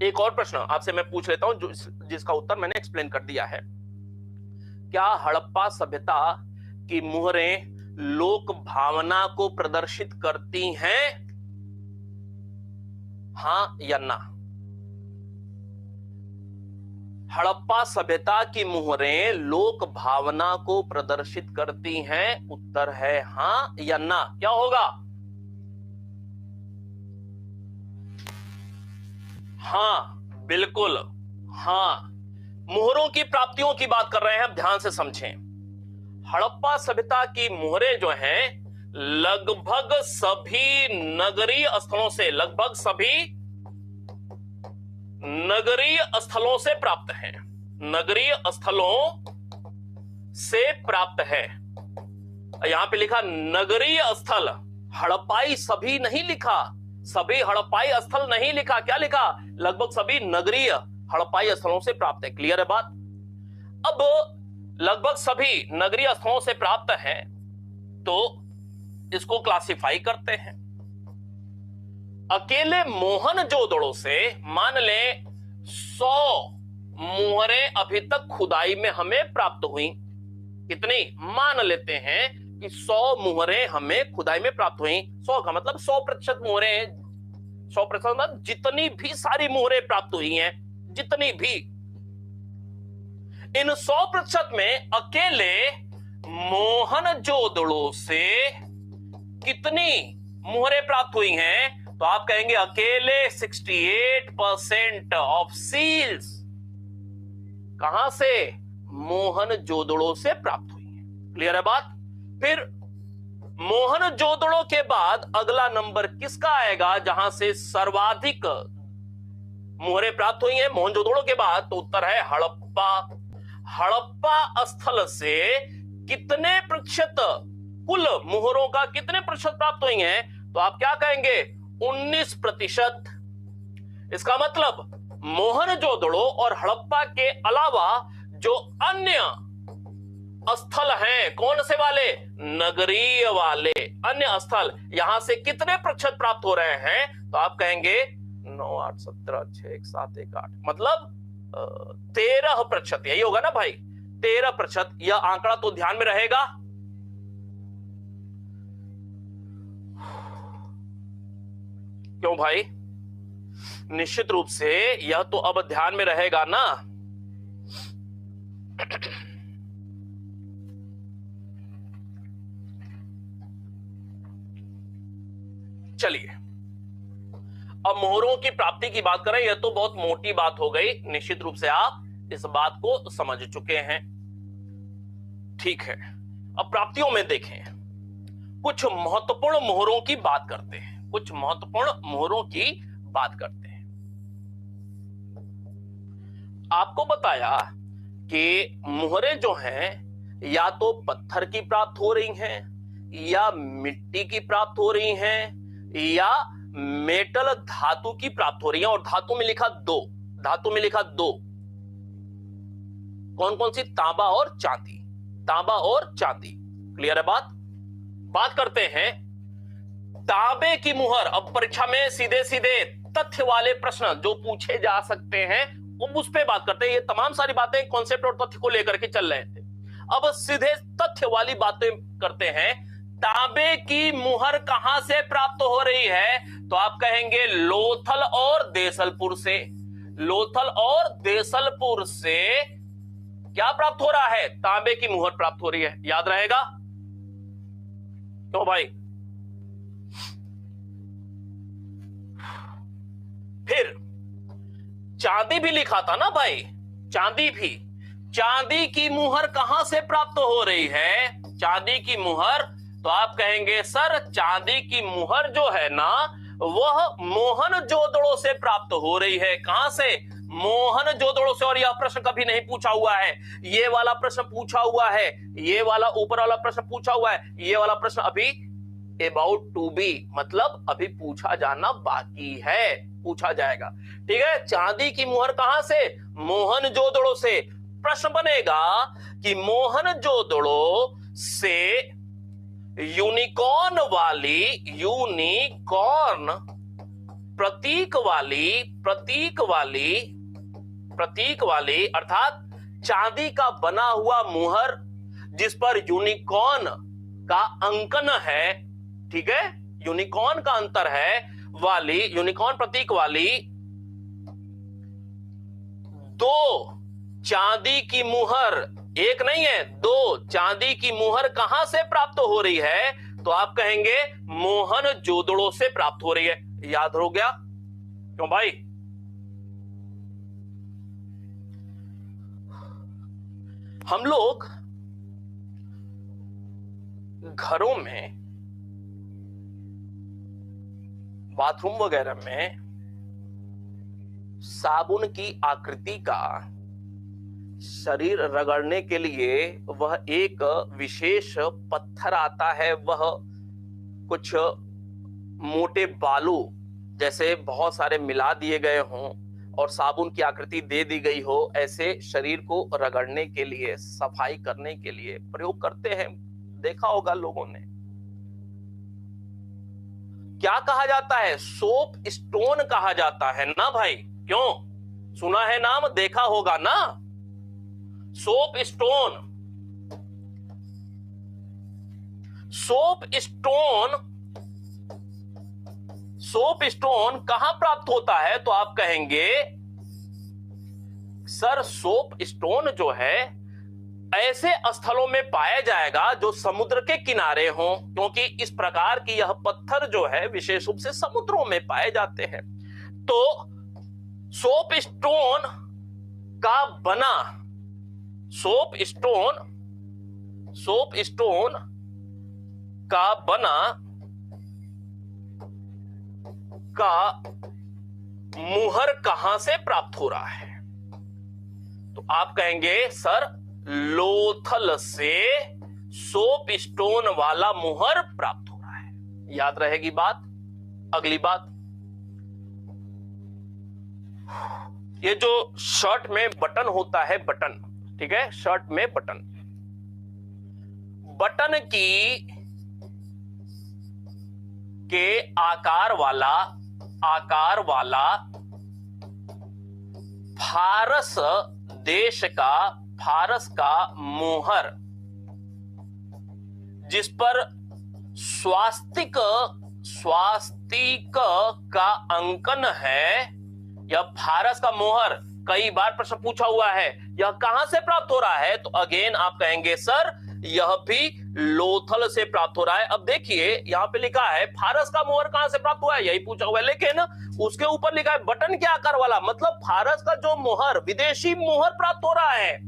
एक और प्रश्न आपसे मैं पूछ लेता हूं जिसका उत्तर मैंने एक्सप्लेन कर दिया है। क्या हड़प्पा सभ्यता की मोहरें लोक भावना को प्रदर्शित करती हैं? हां या ना? हड़प्पा सभ्यता की मोहरें लोक भावना को प्रदर्शित करती हैं? उत्तर है हां या ना। क्या होगा? हां, बिल्कुल हां। मोहरों की प्राप्तियों की बात कर रहे हैं, अब ध्यान से समझें। हड़प्पा सभ्यता की मोहरें जो हैं लगभग सभी नगरीय स्थलों से, लगभग सभी नगरीय स्थलों से प्राप्त है, नगरीय स्थलों से प्राप्त है। यहां पे लिखा नगरीय स्थल, हड़प्पाई सभी नहीं लिखा, सभी हड़प्पाई स्थल नहीं लिखा, क्या लिखा? लगभग सभी नगरीय हड़प्पाई स्थलों से प्राप्त है। क्लियर है बात? अब लगभग सभी नगरीय स्थलों से प्राप्त है तो इसको क्लासिफाई करते हैं। अकेले मोहनजोदड़ो से मान लें 100 मोहरें अभी तक खुदाई में हमें प्राप्त हुई। कितनी? मान लेते हैं कि 100 मोहरें हमें खुदाई में प्राप्त हुई। 100 का मतलब 100% मोहरें, 100% मतलब जितनी भी सारी मोहरें प्राप्त हुई हैं, जितनी भी, इन 100% में अकेले मोहनजोदड़ो से कितनी मोहरें प्राप्त हुई हैं? तो आप कहेंगे अकेले 68% ऑफ सील्स कहां से? मोहनजोदड़ो से प्राप्त हुई है। क्लियर है बात? फिर मोहनजोदड़ो के बाद अगला नंबर किसका आएगा जहां से सर्वाधिक मोहरें प्राप्त हुई हैं मोहनजोदड़ो के बाद? तो उत्तर है हड़प्पा। हड़प्पा स्थल से कितने प्रतिशत, कुल मोहरों का कितने प्रतिशत प्राप्त हुई हैं? तो आप क्या कहेंगे? 19%। इसका मतलब मोहनजोदड़ो और हड़प्पा के अलावा जो अन्य स्थल हैं, कौन से वाले? नगरीय वाले अन्य स्थल, यहां से कितने प्रतिशत प्राप्त हो रहे हैं? तो आप कहेंगे 9, 8, 17, 6, 1, 7, 1, 8, मतलब 13%। यही होगा ना भाई, 13%। यह आंकड़ा तो ध्यान में रहेगा। क्यों भाई? निश्चित रूप से यह तो अब ध्यान में रहेगा ना। चलिए, अब मोहरों की प्राप्ति की बात करें। यह तो बहुत मोटी बात हो गई, निश्चित रूप से आप इस बात को समझ चुके हैं। ठीक है, अब प्राप्तियों में देखें, कुछ महत्वपूर्ण मोहरों की बात करते हैं, कुछ महत्वपूर्ण मोहरों की बात करते हैं। आपको बताया कि मोहरें जो हैं या तो पत्थर की प्राप्त हो रही हैं या मिट्टी की प्राप्त हो रही हैं या मेटल धातु की प्राप्त हो रही है। और धातु में लिखा दो, धातु में लिखा दो, कौन कौन सी? तांबा और चांदी, तांबा और चांदी। क्लियर है बात? बात करते हैं तांबे की मुहर। अब परीक्षा में सीधे सीधे तथ्य वाले प्रश्न जो पूछे जा सकते हैं उस पे बात करते हैं। ये तमाम सारी बातें कॉन्सेप्ट और तथ्य को लेकर के चल रहे थे। अब सीधे तथ्य वाली बातें करते हैं। तांबे की मुहर कहां से प्राप्त हो रही है? तो आप कहेंगे लोथल और देसलपुर से। लोथल और देसलपुर से क्या प्राप्त हो रहा है? तांबे की मुहर प्राप्त हो रही है। याद रहेगा? क्यों भाई? फिर चांदी भी लिखा था ना भाई, चांदी भी। चांदी की मुहर कहां से प्राप्त हो रही है? चांदी की मुहर, तो आप कहेंगे सर चांदी की मुहर जो है ना वह मोहनजोदड़ो से प्राप्त हो रही है। कहां से? मोहनजोदड़ो से। और यह प्रश्न कभी नहीं पूछा हुआ है, ये वाला प्रश्न पूछा हुआ है, ये वाला ऊपर वाला प्रश्न पूछा हुआ है, ये वाला प्रश्न अभी अबाउट टू बी, मतलब अभी पूछा जाना बाकी है, पूछा जाएगा। ठीक है, चांदी की मुहर कहां से? मोहनजोदड़ो से। प्रश्न बनेगा कि मोहनजोदड़ो से यूनिकॉर्न वाली, यूनिकॉर्न प्रतीक वाली अर्थात चांदी का बना हुआ मुहर जिस पर यूनिकॉर्न का अंकन है, ठीक है, यूनिकॉर्न का अंतर है वाली, यूनिकॉर्न प्रतीक वाली दो चांदी की मुहर, एक नहीं है दो चांदी की मुहर कहां से प्राप्त हो रही है? तो आप कहेंगे मोहनजोदड़ो से प्राप्त हो रही है। याद हो गया? क्यों भाई? हम लोग घरों में, बाथरूम वगैरह में साबुन की आकृति का शरीर रगड़ने के लिए वह एक विशेष पत्थर आता है, वह कुछ मोटे बालू जैसे बहुत सारे मिला दिए गए हों और साबुन की आकृति दे दी गई हो, ऐसे शरीर को रगड़ने के लिए, सफाई करने के लिए प्रयोग करते हैं। देखा होगा लोगों ने। क्या कहा जाता है? सोप स्टोन कहा जाता है ना भाई? क्यों? सुना है नाम, देखा होगा ना? Soap stone. Soap stone, soap stone कहां प्राप्त होता है? तो आप कहेंगे सर सोप स्टोन जो है ऐसे स्थलों में पाया जाएगा जो समुद्र के किनारे हों, क्योंकि इस प्रकार की यह पत्थर जो है विशेष रूप से समुद्रों में पाए जाते हैं। तो सोप स्टोन का बना, सोप स्टोन का बना का मुहर कहां से प्राप्त हो रहा है? तो आप कहेंगे सर लोथल से सोप स्टोन वाला मुहर प्राप्त हो रहा है। याद रहेगी बात? अगली बात, ये जो शर्ट में बटन होता है, बटन, ठीक है, शर्ट में बटन, बटन की के आकार वाला फारस देश का, फारस का मोहर जिस पर स्वास्तिक का अंकन है, यह फारस का मोहर कई बार प्रश्न पूछा हुआ है, यह कहां से प्राप्त हो रहा है? तो अगेन आप कहेंगे सर यह भी लोथल से प्राप्त हो रहा है। अब देखिए यहां पे लिखा है फारस का मोहर कहां से प्राप्त हुआ है, यही पूछा हुआ है, लेकिन उसके ऊपर लिखा है बटन के आकार वाला, मतलब फारस का जो मोहर, विदेशी मोहर प्राप्त हो रहा है,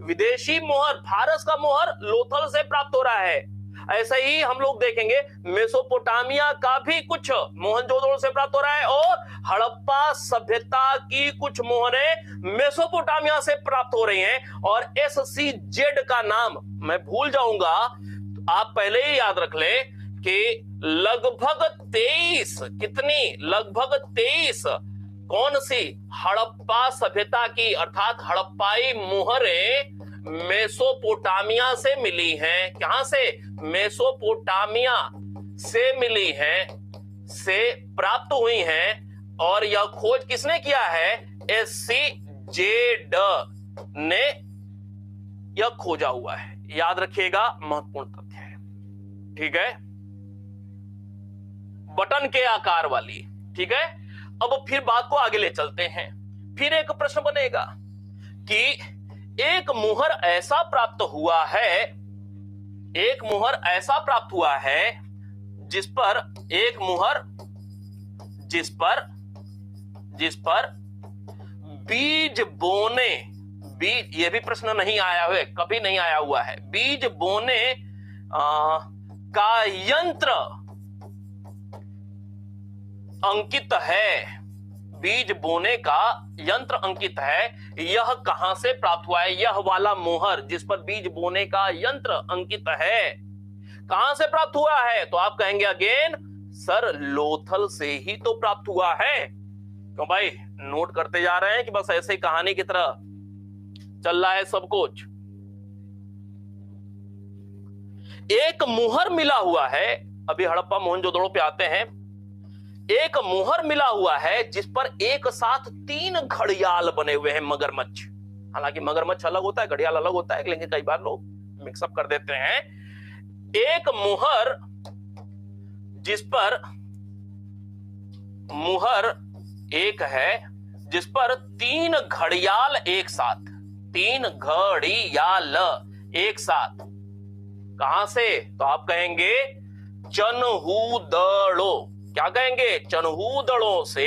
विदेशी मोहर, फारस का मोहर लोथल से प्राप्त हो रहा है। ऐसा ही हम लोग देखेंगे मेसोपोटामिया का भी कुछ मोहनजोदड़ो से प्राप्त हो रहा है, और हड़प्पा सभ्यता की कुछ मोहरें मेसोपोटामिया से प्राप्त हो रही हैं। और SCZ का नाम मैं भूल जाऊंगा, तो आप पहले ही याद रख लें कि लगभग 23 लगभग 23 कौन सी हड़प्पा सभ्यता की अर्थात हड़प्पाई मोहरें मेसोपोटामिया से मिली हैं। कहां से? मेसोपोटामिया से मिली हैं, से प्राप्त हुई हैं। और यह खोज किसने किया है? SCZ ने यह खोजा हुआ है। याद रखिएगा, महत्वपूर्ण तथ्य है। ठीक है, बटन के आकार वाली। ठीक है, अब फिर बात को आगे ले चलते हैं। फिर एक प्रश्न बनेगा कि एक मुहर ऐसा प्राप्त हुआ है, एक मुहर ऐसा प्राप्त हुआ है जिस पर एक मुहर जिस पर बीज बोने, बीज, यह भी प्रश्न नहीं आया हुआ, कभी नहीं आया हुआ है, बीज बोने का यंत्र अंकित है, बीज बोने का यंत्र अंकित है। यह कहां से प्राप्त हुआ है? यह वाला मोहर जिस पर बीज बोने का यंत्र अंकित है, कहां से प्राप्त हुआ है? तो आप कहेंगे अगेन सर लोथल से ही तो प्राप्त हुआ है। क्यों भाई, नोट करते जा रहे हैं कि बस ऐसे ही कहानी की तरह चल रहा है सब कुछ? एक मुहर मिला हुआ है, अभी हड़प्पा मोहनजोदड़ो पे आते हैं। एक मुहर मिला हुआ है जिस पर एक साथ 3 घड़ियाल बने हुए हैं मगरमच्छ। हालांकि मगरमच्छ अलग होता है, घड़ियाल अलग होता है, लेकिन कई बार लोग मिक्सअप कर देते हैं। एक मुहर जिस पर मुहर एक है जिस पर 3 घड़ियाल एक साथ, 3 घड़ियाल एक साथ, कहां से? तो आप कहेंगे चनहूदड़ो। क्या कहेंगे? चनहूदड़ों से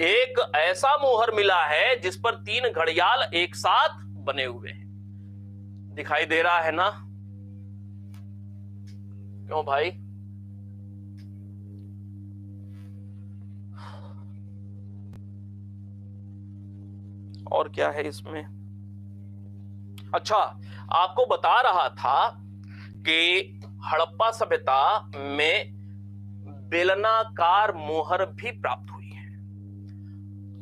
एक ऐसा मोहर मिला है जिस पर 3 घड़ियाल एक साथ बने हुए हैं। दिखाई दे रहा है ना? क्यों भाई? और क्या है इसमें? अच्छा, आपको बता रहा था कि हड़प्पा सभ्यता में बेलनाकार मोहर भी प्राप्त हुई है।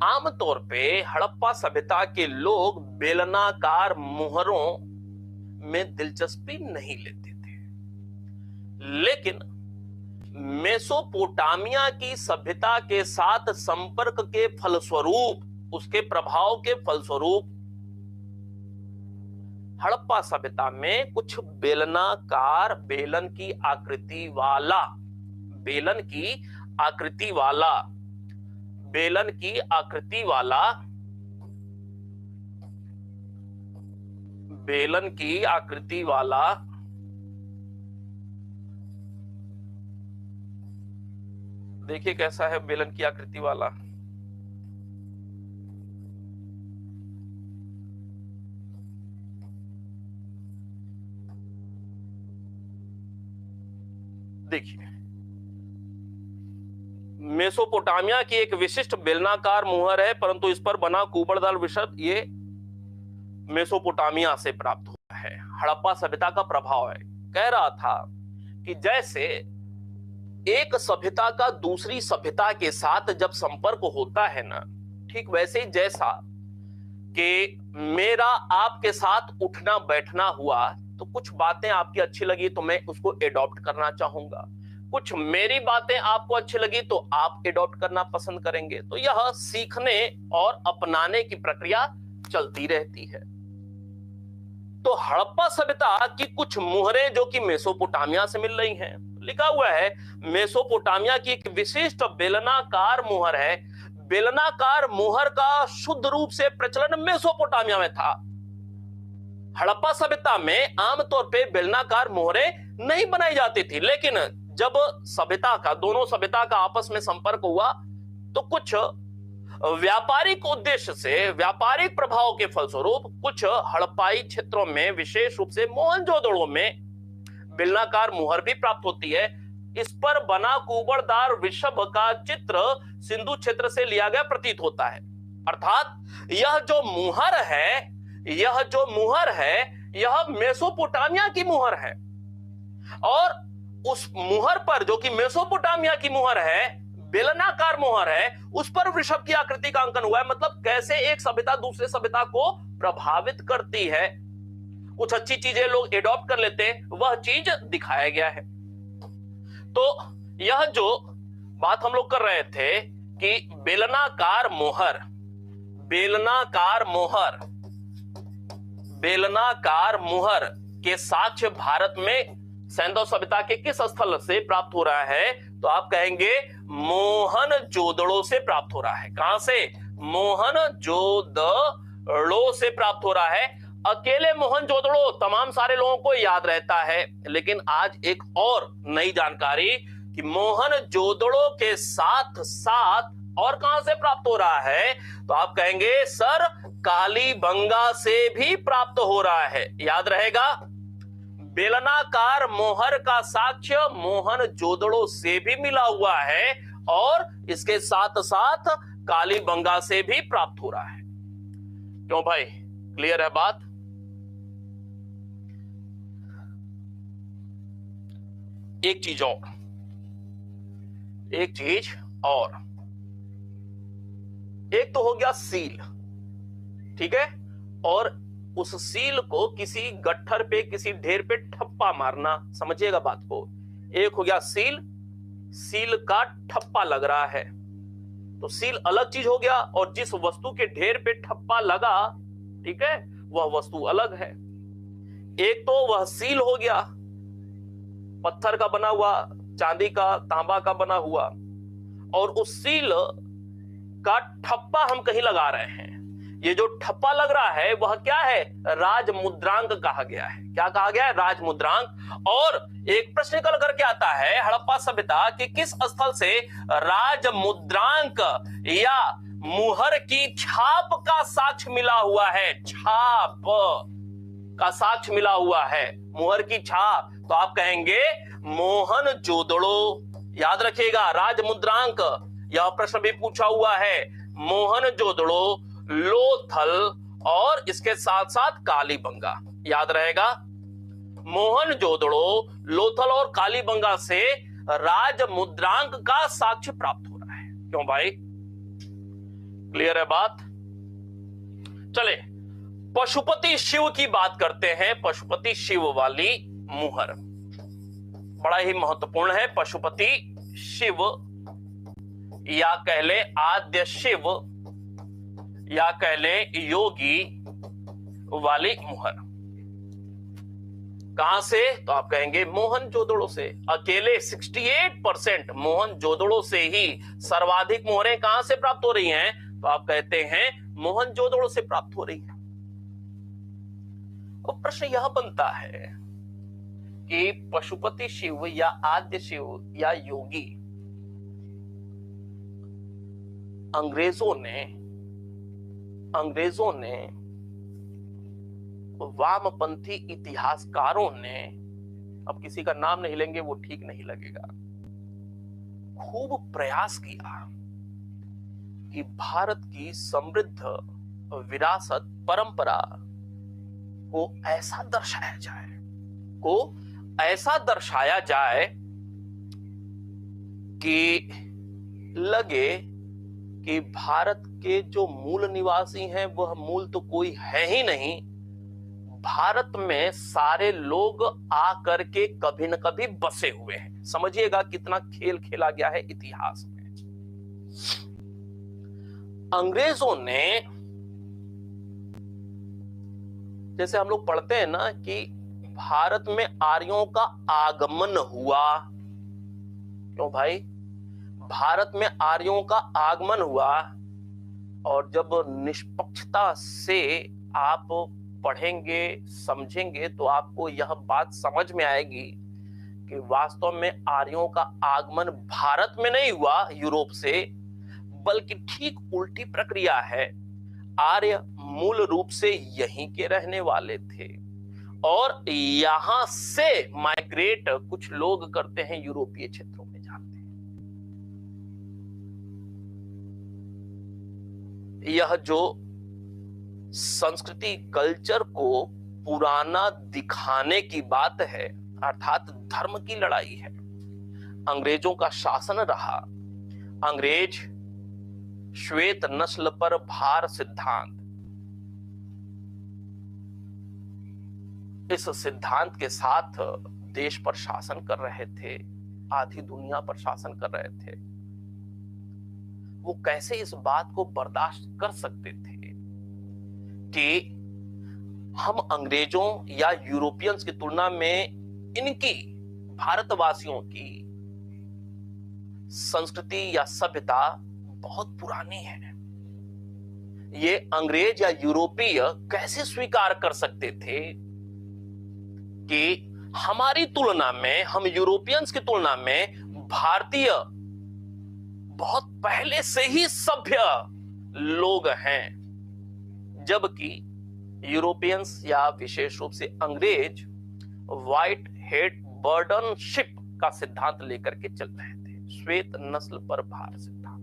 आमतौर पे हड़प्पा सभ्यता के लोग बेलनाकार मोहरों में दिलचस्पी नहीं लेते थे, लेकिन मेसोपोटामिया की सभ्यता के साथ संपर्क के फलस्वरूप, उसके प्रभाव के फलस्वरूप हड़प्पा सभ्यता में कुछ बेलनाकार, बेलन की आकृति वाला, बेलन की आकृति वाला, बेलन की आकृति वाला, बेलन की आकृति वाला देखिए कैसा है बेलन की आकृति वाला। देखिए, मेसोपोटामिया की एक विशिष्ट बेलनाकार मुहर है, परंतु इस पर बना कुबड़दार विशद ये मेसोपोटामिया से प्राप्त हुआ है, हड़प्पा सभ्यता का प्रभाव है। कह रहा था कि जैसे एक सभ्यता का दूसरी सभ्यता के साथ जब संपर्क होता है ना, ठीक वैसे ही जैसा कि मेरा आपके साथ उठना बैठना हुआ तो कुछ बातें आपकी अच्छी लगी तो मैं उसको एडॉप्ट करना चाहूंगा, कुछ मेरी बातें आपको अच्छी लगी तो आप एडॉप्ट करना पसंद करेंगे। तो यह सीखने और अपनाने की प्रक्रिया चलती रहती है। तो हड़प्पा सभ्यता की कुछ मुहरें जो कि मेसोपोटामिया से मिल रही हैं, लिखा हुआ है मेसोपोटामिया की एक विशिष्ट बेलनाकार मुहर है। बेलनाकार मुहर का शुद्ध रूप से प्रचलन मेसोपोटामिया में था। हड़प्पा सभ्यता में आमतौर पे बेलनाकार मोहरें नहीं बनाई जाती थी, लेकिन जब सभ्यता का, दोनों सभ्यता का आपस में संपर्क हुआ तो कुछ व्यापारिक उद्देश्य से, व्यापारिक प्रभाव के फलस्वरूप कुछ हड़प्पाई क्षेत्रों में, विशेष रूप से मोहनजोदड़ो में बेलनाकार मुहर भी प्राप्त होती है। इस पर बना कुबड़दार वृषभ का चित्र सिंधु क्षेत्र से लिया गया प्रतीत होता है। अर्थात यह जो मुहर है यह मेसोपोटामिया की मुहर है, और उस मुहर पर, जो कि मेसोपोटामिया की मुहर है, बेलनाकार मुहर है, उस पर वृषभ की आकृति का अंकन हुआ है। मतलब कैसे एक सभ्यता दूसरे सभ्यता को प्रभावित करती है, कुछ अच्छी चीजें लोग एडॉप्ट कर लेते हैं, वह चीज दिखाया गया है। तो यह जो बात हम लोग कर रहे थे कि बेलनाकार मुहर के साक्ष्य भारत में सैंधव सभ्यता के किस स्थल से प्राप्त हो रहा है, तो आप कहेंगे मोहनजोदड़ो से प्राप्त हो रहा है। कहां से? मोहनजोदड़ो से प्राप्त हो रहा है। अकेले मोहनजोदड़ो तमाम सारे लोगों को याद रहता है, लेकिन आज एक और नई जानकारी कि मोहनजोदड़ो के साथ साथ और कहां से प्राप्त हो रहा है, तो आप कहेंगे सर कालीबंगा से भी प्राप्त हो रहा है। याद रहेगा, बेलनाकार मोहर का साक्ष्य मोहनजोदड़ो से भी मिला हुआ है और इसके साथ साथ कालीबंगा से भी प्राप्त हो रहा है। क्यों भाई, क्लियर है बात? एक चीज और, एक तो हो गया सील, ठीक है, और उस सील को किसी गट्ठर पे, किसी ढेर पे ठप्पा मारना, समझिएगा बात को। एक हो गया सील का ठप्पा लग रहा है, तो सील अलग चीज हो गया, और जिस वस्तु के ढेर पे ठप्पा लगा, ठीक है, वह वस्तु अलग है। एक तो वह सील हो गया, पत्थर का बना हुआ, चांदी का, तांबा का बना हुआ, और उस सील का ठप्पा हम कहीं लगा रहे हैं। ये जो ठप्पा लग रहा है वह क्या है? राजमुद्रांक कहा गया है। क्या कहा गया है? राजमुद्रांक। और एक प्रश्न निकल करके आता है हड़प्पा सभ्यता कि किस स्थल से राजमुद्रांक या मुहर की छाप का साक्ष्य मिला हुआ है? छाप का साक्ष्य मिला हुआ है, मुहर की छाप। तो आप कहेंगे मोहनजोदड़ो। याद रखिएगा, राजमुद्रांक, यह प्रश्न भी पूछा हुआ है। मोहनजोदड़ो, लोथल और इसके साथ साथ कालीबंगा। याद रहेगा, मोहनजोदड़ो, लोथल और कालीबंगा से राजमुद्रांक का साक्ष्य प्राप्त हो रहा है। क्यों भाई, क्लियर है बात? चले पशुपति शिव की बात करते हैं। पशुपति शिव वाली मुहर बड़ा ही महत्वपूर्ण है। पशुपति शिव या कह ले आद्य शिव या कह ले योगी वाली मुहर। कहां से? तो आप कहेंगे मोहनजोदड़ो से। अकेले 68% मोहनजोदड़ो से ही सर्वाधिक मुहरें कहां से प्राप्त हो रही हैं? तो आप कहते हैं मोहनजोदड़ो से प्राप्त हो रही है। तो प्रश्न यह बनता है कि पशुपति शिव या आद्य शिव या योगी, अंग्रेजों ने वामपंथी इतिहासकारों ने, अब किसी का नाम नहीं लेंगे वो ठीक नहीं लगेगा, खूब प्रयास किया कि भारत की समृद्ध विरासत, परंपरा को ऐसा दर्शाया जाए कि लगे कि भारत के जो मूल निवासी हैं वह मूल तो कोई है ही नहीं, भारत में सारे लोग आकर के कभी न कभी बसे हुए हैं। समझिएगा कितना खेल खेला गया है इतिहास में। अंग्रेजों ने, जैसे हम लोग पढ़ते हैं ना कि भारत में आर्यों का आगमन हुआ। क्यों भाई? भारत में आर्यों का आगमन हुआ, और जब निष्पक्षता से आप पढ़ेंगे, समझेंगे, तो आपको यह बात समझ में आएगी कि वास्तव में आर्यों का आगमन भारत में नहीं हुआ यूरोप से, बल्कि ठीक उल्टी प्रक्रिया है। आर्य मूल रूप से यहीं के रहने वाले थे और यहां से माइग्रेट कुछ लोग करते हैं, यूरोपीय क्षेत्रों में जाते हैं। यह जो संस्कृति कल्चर को पुराना दिखाने की बात है, अर्थात धर्म की लड़ाई है। अंग्रेजों का शासन रहा। अंग्रेज श्वेत नस्ल पर भार सिद्धांत, इस सिद्धांत के साथ देश पर शासन कर रहे थे, आधी दुनिया पर शासन कर रहे थे। वो कैसे इस बात को बर्दाश्त कर सकते थे कि हम अंग्रेजों या यूरोपियंस की तुलना में इनकी, भारतवासियों की संस्कृति या सभ्यता बहुत पुरानी है। ये अंग्रेज या यूरोपीय कैसे स्वीकार कर सकते थे कि हमारी तुलना में, हम यूरोपियंस की तुलना में भारतीय बहुत पहले से ही सभ्य लोग हैं, जबकि यूरोपियंस या विशेष रूप से अंग्रेज व्हाइट हेड बर्डनशिप का सिद्धांत लेकर के चल रहे थे, श्वेत नस्ल पर भार सिद्धांत।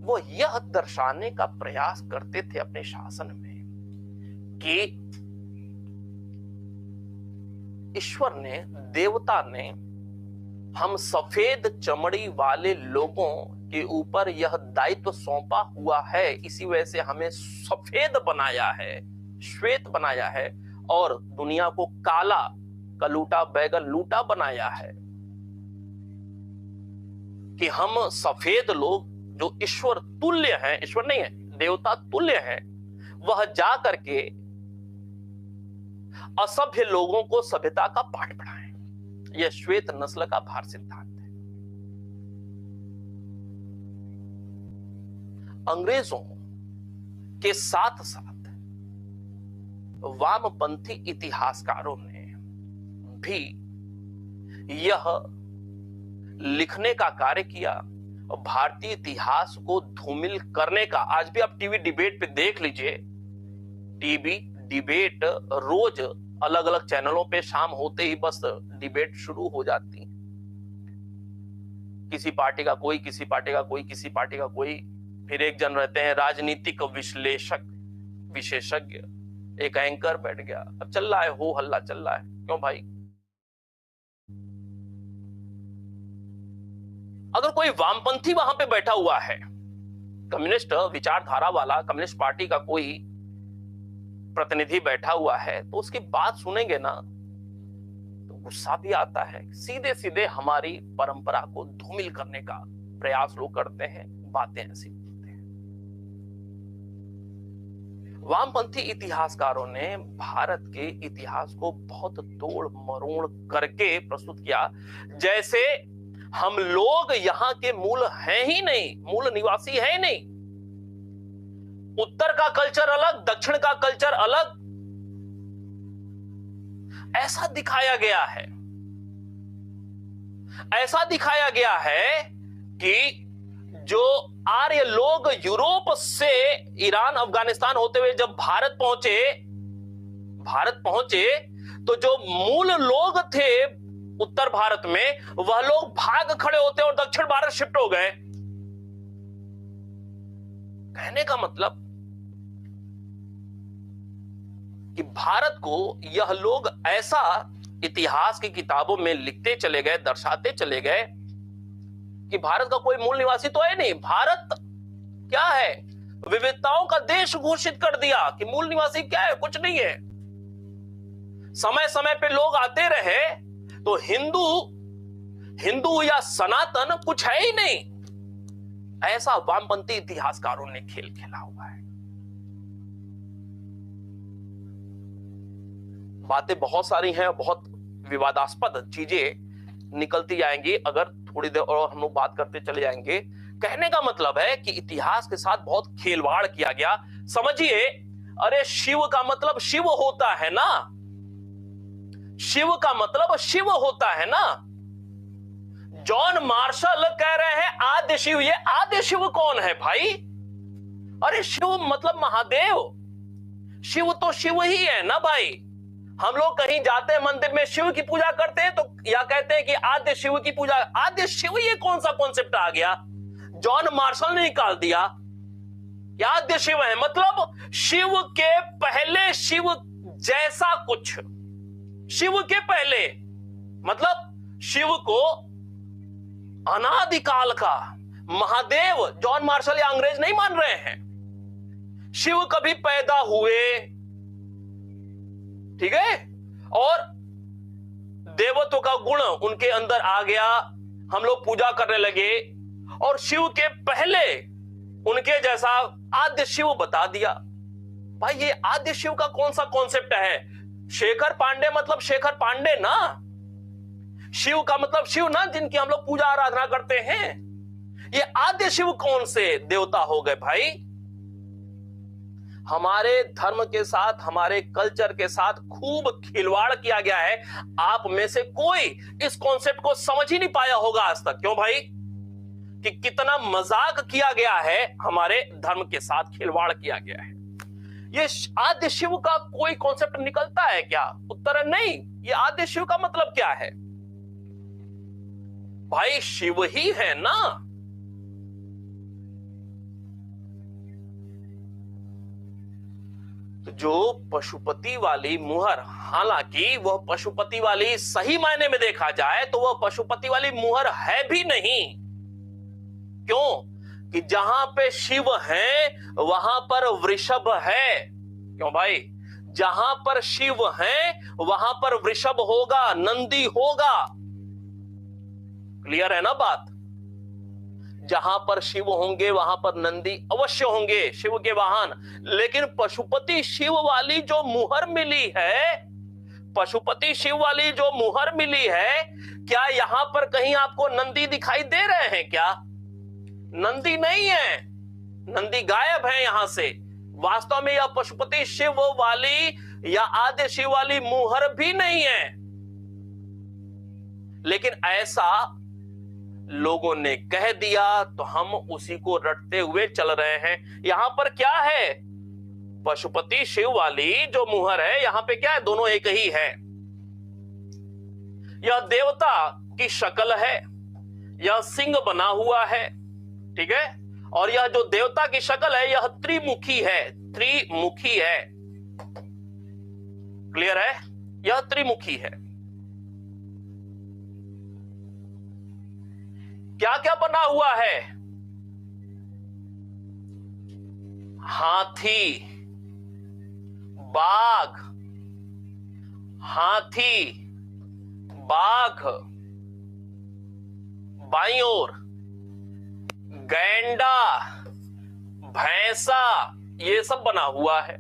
वो यह दर्शाने का प्रयास करते थे अपने शासन में कि ईश्वर ने, देवता ने हम सफेद चमड़ी वाले लोगों के ऊपर यह दायित्व सौंपा हुआ है, इसी वजह से हमें सफेद बनाया है, श्वेत बनाया है, और दुनिया को काला, कलूटा बैगन लूटा बनाया है कि हम सफेद लोग जो ईश्वर तुल्य हैं, ईश्वर नहीं है, देवता तुल्य हैं, वह जा करके असभ्य लोगों को सभ्यता का पाठ पढ़ाएं। यह श्वेत नस्ल का भार सिद्धांत है। अंग्रेजों के साथ साथ वामपंथी इतिहासकारों ने भी यह लिखने का कार्य किया, भारतीय इतिहास को धूमिल करने का। आज भी आप टीवी डिबेट पे देख लीजिए, टीवी डिबेट रोज अलग अलग चैनलों पे शाम होते ही बस डिबेट शुरू हो जाती। किसी पार्टी का कोई, किसी पार्टी का कोई, किसी पार्टी का कोई, फिर एक जन रहते हैं राजनीतिक विश्लेषक, विशेषज्ञ, एक एंकर बैठ गया। अब चल रहा है, हो हल्ला चल रहा है। क्यों भाई? अगर कोई वामपंथी वहां पे बैठा हुआ है, कम्युनिस्ट विचारधारा वाला, कम्युनिस्ट पार्टी का कोई प्रतिनिधि बैठा हुआ है, तो उसकी बात सुनेंगे ना तो गुस्सा भी आता है। सीधे सीधे हमारी परंपरा को धूमिल करने का प्रयास लोग करते हैं, बातें ऐसी बोलते हैं। वामपंथी इतिहासकारों ने भारत के इतिहास को बहुत तोड़ मरोड़ करके प्रस्तुत किया, जैसे हम लोग यहां के मूल हैं ही नहीं, मूल निवासी है ही नहीं। उत्तर का कल्चर अलग, दक्षिण का कल्चर अलग, ऐसा दिखाया गया है। ऐसा दिखाया गया है कि जो आर्य लोग यूरोप से ईरान, अफगानिस्तान होते हुए जब भारत पहुंचे तो जो मूल लोग थे उत्तर भारत में, वह लोग भाग खड़े होते और दक्षिण भारत शिफ्ट हो गए। कहने का मतलब कि भारत को यह लोग ऐसा इतिहास की किताबों में लिखते चले गए, दर्शाते चले गए कि भारत का कोई मूल निवासी तो है नहीं। भारत क्या है? विविधताओं का देश घोषित कर दिया कि मूल निवासी क्या है? कुछ नहीं है। समय समय पे लोग आते रहे तो हिंदू या सनातन कुछ है ही नहीं। ऐसा वामपंथी इतिहासकारों ने खेल खेला हुआ है। बातें बहुत सारी हैं, बहुत विवादास्पद चीजें निकलती जाएंगी अगर थोड़ी देर और हम लोग बात करते चले जाएंगे। कहने का मतलब है कि इतिहास के साथ बहुत खेलवाड़ किया गया। समझिए, अरे शिव का मतलब शिव होता है ना, शिव का मतलब शिव होता है ना। जॉन मार्शल कह रहे हैं आद्य शिव। ये आद्य शिव कौन है भाई? अरे शिव मतलब महादेव। शिव तो शिव ही है ना भाई। हम लोग कहीं जाते हैं मंदिर में शिव की पूजा करते हैं तो या कहते हैं कि आद्य शिव की पूजा। आद्य शिव ये कौन सा कॉन्सेप्ट आ गया? जॉन मार्शल ने निकाल दिया। आद्य शिव है मतलब शिव के पहले शिव जैसा कुछ। शिव के पहले मतलब शिव को अनादिकाल का महादेव। जॉन मार्शल या अंग्रेज नहीं मान रहे हैं। शिव कभी पैदा हुए, ठीक है, और देवत्व का गुण उनके अंदर आ गया, हम लोग पूजा करने लगे और शिव के पहले उनके जैसा आद्य शिव बता दिया। भाई ये आद्य शिव का कौन सा कॉन्सेप्ट है? शेखर पांडे मतलब शेखर पांडे ना। शिव का मतलब शिव ना, जिनकी हम लोग पूजा आराधना करते हैं। ये आद्य शिव कौन से देवता हो गए भाई? हमारे धर्म के साथ, हमारे कल्चर के साथ खूब खिलवाड़ किया गया है। आप में से कोई इस कॉन्सेप्ट को समझ ही नहीं पाया होगा आज तक। क्यों भाई? कि कितना मजाक किया गया है, हमारे धर्म के साथ खिलवाड़ किया गया है। ये आद्य शिव का कोई कॉन्सेप्ट निकलता है क्या? उत्तर है नहीं। ये आद्य शिव का मतलब क्या है भाई? शिव ही है ना। जो पशुपति वाली मुहर, हालांकि वह पशुपति वाली सही मायने में देखा जाए तो वह पशुपति वाली मुहर है भी नहीं। क्यों? कि जहां पे शिव है वहां पर वृषभ है। क्यों भाई? जहां पर शिव है वहां पर वृषभ होगा, नंदी होगा। क्लियर है ना बात? जहां पर शिव होंगे वहां पर नंदी अवश्य होंगे, शिव के वाहन। लेकिन पशुपति शिव वाली जो मुहर मिली है, पशुपति शिव वाली जो मुहर मिली है, क्या यहां पर कहीं आपको नंदी दिखाई दे रहे हैं क्या? नंदी नहीं है, नंदी गायब है यहां से। वास्तव में यह पशुपति शिव वाली या आद्य शिव वाली मुहर भी नहीं है। लेकिन ऐसा लोगों ने कह दिया तो हम उसी को रटते हुए चल रहे हैं। यहां पर क्या है? पशुपति शिव वाली जो मुहर है, यहां पे क्या है? दोनों एक ही है। यह देवता की शक्ल है, यह सिंह बना हुआ है, ठीक है। और यह जो देवता की शक्ल है यह त्रिमुखी है, त्रिमुखी है। क्लियर है? यह त्रिमुखी है। क्या क्या बना हुआ है? हाथी, बाघ, हाथी, बाघ, बाईं ओर गैंडा, भैंसा, ये सब बना हुआ है,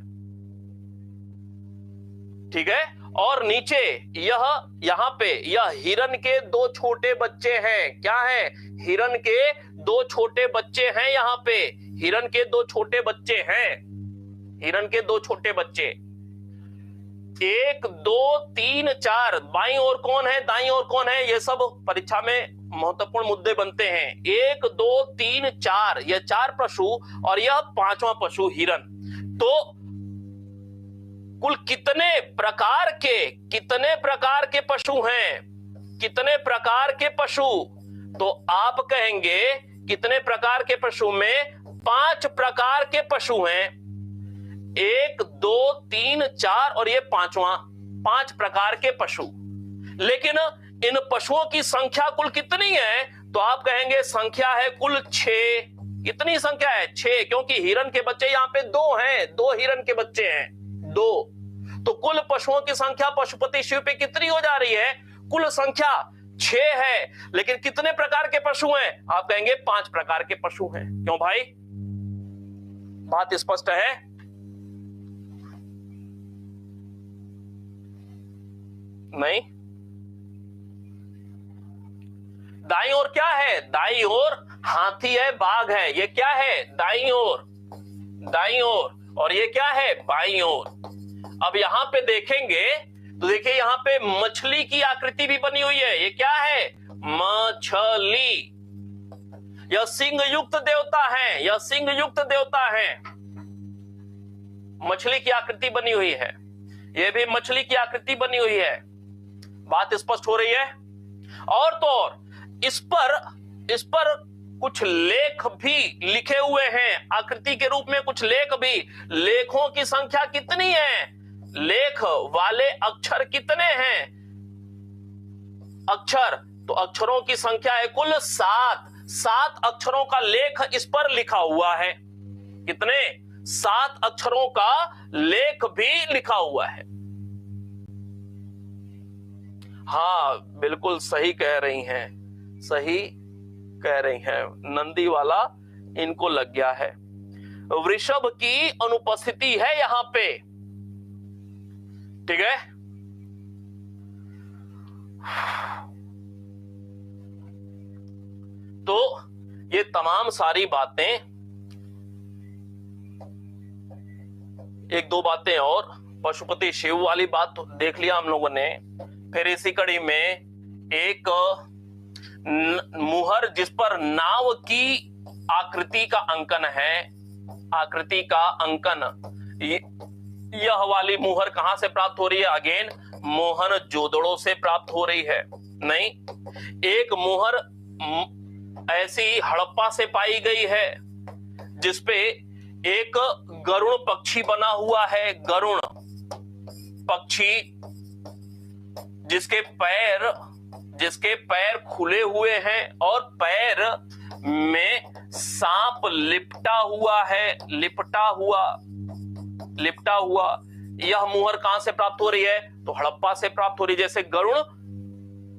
ठीक है। और नीचे यह यहां पे यह हिरन के दो छोटे बच्चे हैं। क्या है? हिरन के दो छोटे बच्चे हैं। यहां पे हिरन के दो छोटे बच्चे हैं, हिरन के दो छोटे बच्चे। 1 2 3 4। बाईं ओर कौन है, दाईं ओर कौन है, ये सब परीक्षा में महत्वपूर्ण मुद्दे बनते हैं। 1 2 3 4, यह 4 पशु और यह 5वां पशु हिरन। तो कुल कितने प्रकार के पशु हैं? कितने प्रकार के पशु? तो आप कहेंगे कितने प्रकार के पशु में? 5 प्रकार के पशु हैं। 1 2 3 4 और ये 5वां, 5 प्रकार के पशु। लेकिन इन पशुओं की संख्या कुल कितनी है? तो आप कहेंगे संख्या है कुल 6। कितनी संख्या है? 6, क्योंकि हिरन के बच्चे यहां पे 2 हैं, 2 हिरन के बच्चे हैं, 2। तो कुल पशुओं की संख्या पशुपति शिव पे कितनी हो जा रही है? कुल संख्या 6 है। लेकिन कितने प्रकार के पशु हैं? आप कहेंगे 5 प्रकार के पशु हैं। क्यों भाई? बात स्पष्ट है? नहीं? दाईं ओर क्या है? दाईं ओर हाथी है, बाघ है। ये क्या है? दाईं ओर, दाईं ओर। और ये क्या है? बाईं ओर। अब यहां पे देखेंगे तो देखिए यहां पे मछली की आकृति भी बनी हुई है। ये क्या है? मछली। यह सिंह युक्त देवता है, यह सिंह युक्त देवता है। मछली की आकृति बनी हुई है, यह भी मछली की आकृति बनी हुई है। बात स्पष्ट हो रही है। और तो और इस पर कुछ लेख भी लिखे हुए हैं, आकृति के रूप में कुछ लेख भी। लेखों की संख्या कितनी है? लेख वाले अक्षर कितने हैं? अक्षर, तो अक्षरों की संख्या है कुल 7। 7 अक्षरों का लेख इस पर लिखा हुआ है। कितने? 7 अक्षरों का लेख भी लिखा हुआ है। हाँ, बिल्कुल सही कह रही हैं, सही कह रही हैं। नंदी वाला इनको लग गया है। वृषभ की अनुपस्थिति है यहां पे, ठीक है। तो ये तमाम सारी बातें, एक दो बातें और। पशुपति शिव वाली बात तो देख लिया हम लोगों ने। फिर इसी कड़ी में एक मुहर जिस पर नाव की आकृति का अंकन है, आकृति का अंकन, यह वाली मुहर कहां से प्राप्त हो रही है? अगेन मोहनजोदड़ो से प्राप्त हो रही है। नहीं, एक मुहर ऐसी हड़प्पा से पाई गई है जिसपे एक गरुड़ पक्षी बना हुआ है। गरुड़ पक्षी जिसके पैर खुले हुए हैं और पैर में सांप लिपटा हुआ है, लिपटा हुआ। यह मुहर कहां से प्राप्त हो रही है? तो हड़प्पा से प्राप्त हो रही है। जैसे गरुड़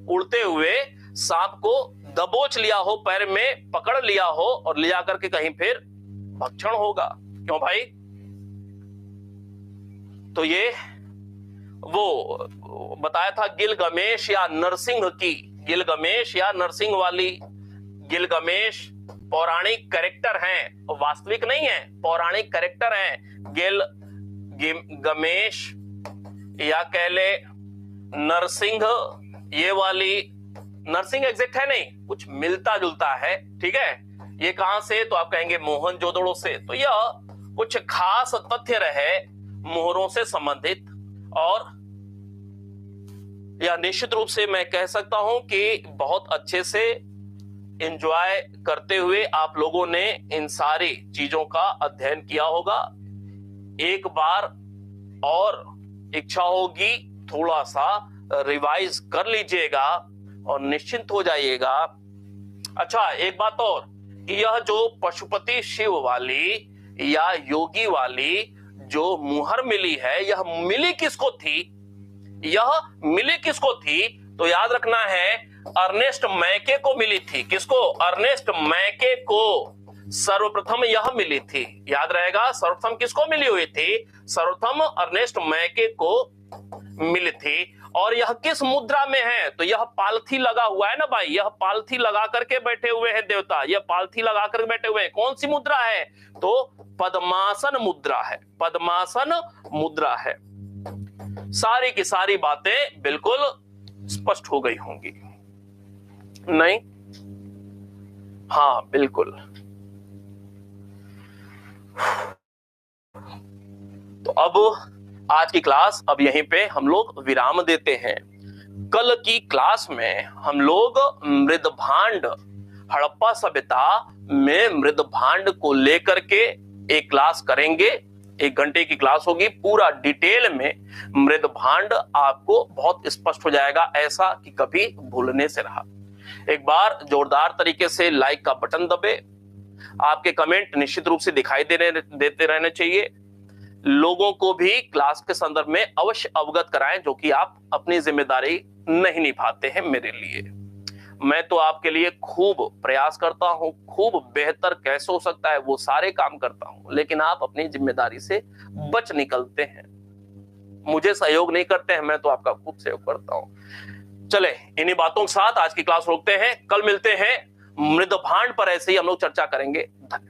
उड़ते हुए सांप को दबोच लिया हो, पैर में पकड़ लिया हो और ले जाकर के कहीं फिर भक्षण होगा। क्यों भाई? तो ये वो बताया था गिलगमेश या नरसिंह की, गिलगमेश या नरसिंह वाली। गिलगमेश पौराणिक कैरेक्टर हैं, वास्तविक नहीं है, पौराणिक कैरेक्टर हैं। गमेश या कह ले नरसिंह, ये वाली नरसिंह एग्जैक्ट है नहीं, कुछ मिलता जुलता है, ठीक है। ये कहां से? तो आप कहेंगे मोहनजोदड़ो से। तो यह कुछ खास तथ्य रहे मोहरों से संबंधित। और यह निश्चित रूप से मैं कह सकता हूं कि बहुत अच्छे से एंजॉय करते हुए आप लोगों ने इन सारी चीजों का अध्ययन किया होगा। एक बार और इच्छा होगी थोड़ा सा रिवाइज कर लीजिएगा और निश्चिंत हो जाइएगा। अच्छा, एक बात और, यह जो पशुपति शिव वाली या योगी वाली जो मुहर मिली है, यह मिली किसको थी? यह मिली किसको थी? तो याद रखना है, अर्नेस्ट मैके को मिली थी। किसको? अर्नेस्ट मैके को सर्वप्रथम यह मिली थी। याद रहेगा, सर्वप्रथम किसको मिली हुई थी? सर्वप्रथम अर्नेस्ट मैके को मिली थी। और यह किस मुद्रा में है? तो यह पालथी लगा हुआ है ना भाई, यह पालथी लगा करके बैठे हुए हैं देवता, यह पालथी लगा करके बैठे हुए हैं। कौन सी मुद्रा है? तो पद्मासन मुद्रा है, पद्मासन मुद्रा है। सारी की सारी बातें बिल्कुल स्पष्ट हो गई होंगी, नहीं? हाँ, बिल्कुल। तो अब आज की क्लास अब यहीं पे हम लोग विराम देते हैं। कल की क्लास में हम लोग मृदभांड, हड़प्पा सभ्यता में मृदभांड को लेकर के एक क्लास करेंगे। 1 घंटे की क्लास होगी, पूरा डिटेल में मृदभांड आपको बहुत स्पष्ट हो जाएगा, ऐसा कि कभी भूलने से रहा। एक बार जोरदार तरीके से लाइक का बटन दबे। आपके कमेंट निश्चित रूप से दिखाई देते रहने चाहिए। लोगों को भी क्लास के संदर्भ में अवश्य अवगत कराएं, जो कि आप अपनी जिम्मेदारी नहीं निभाते हैं मेरे लिए। मैं तो आपके लिए खूब प्रयास करता हूं, खूब बेहतर कैसे हो सकता है वो सारे काम करता हूं, लेकिन आप अपनी जिम्मेदारी से बच निकलते हैं, मुझे सहयोग नहीं करते हैं। मैं तो आपका खूब सहयोग करता हूं। चले, इन्हीं बातों के साथ आज की क्लास रोकते हैं। कल मिलते हैं, मृदभांड पर ऐसे ही हम लोग चर्चा करेंगे। धन्यवाद।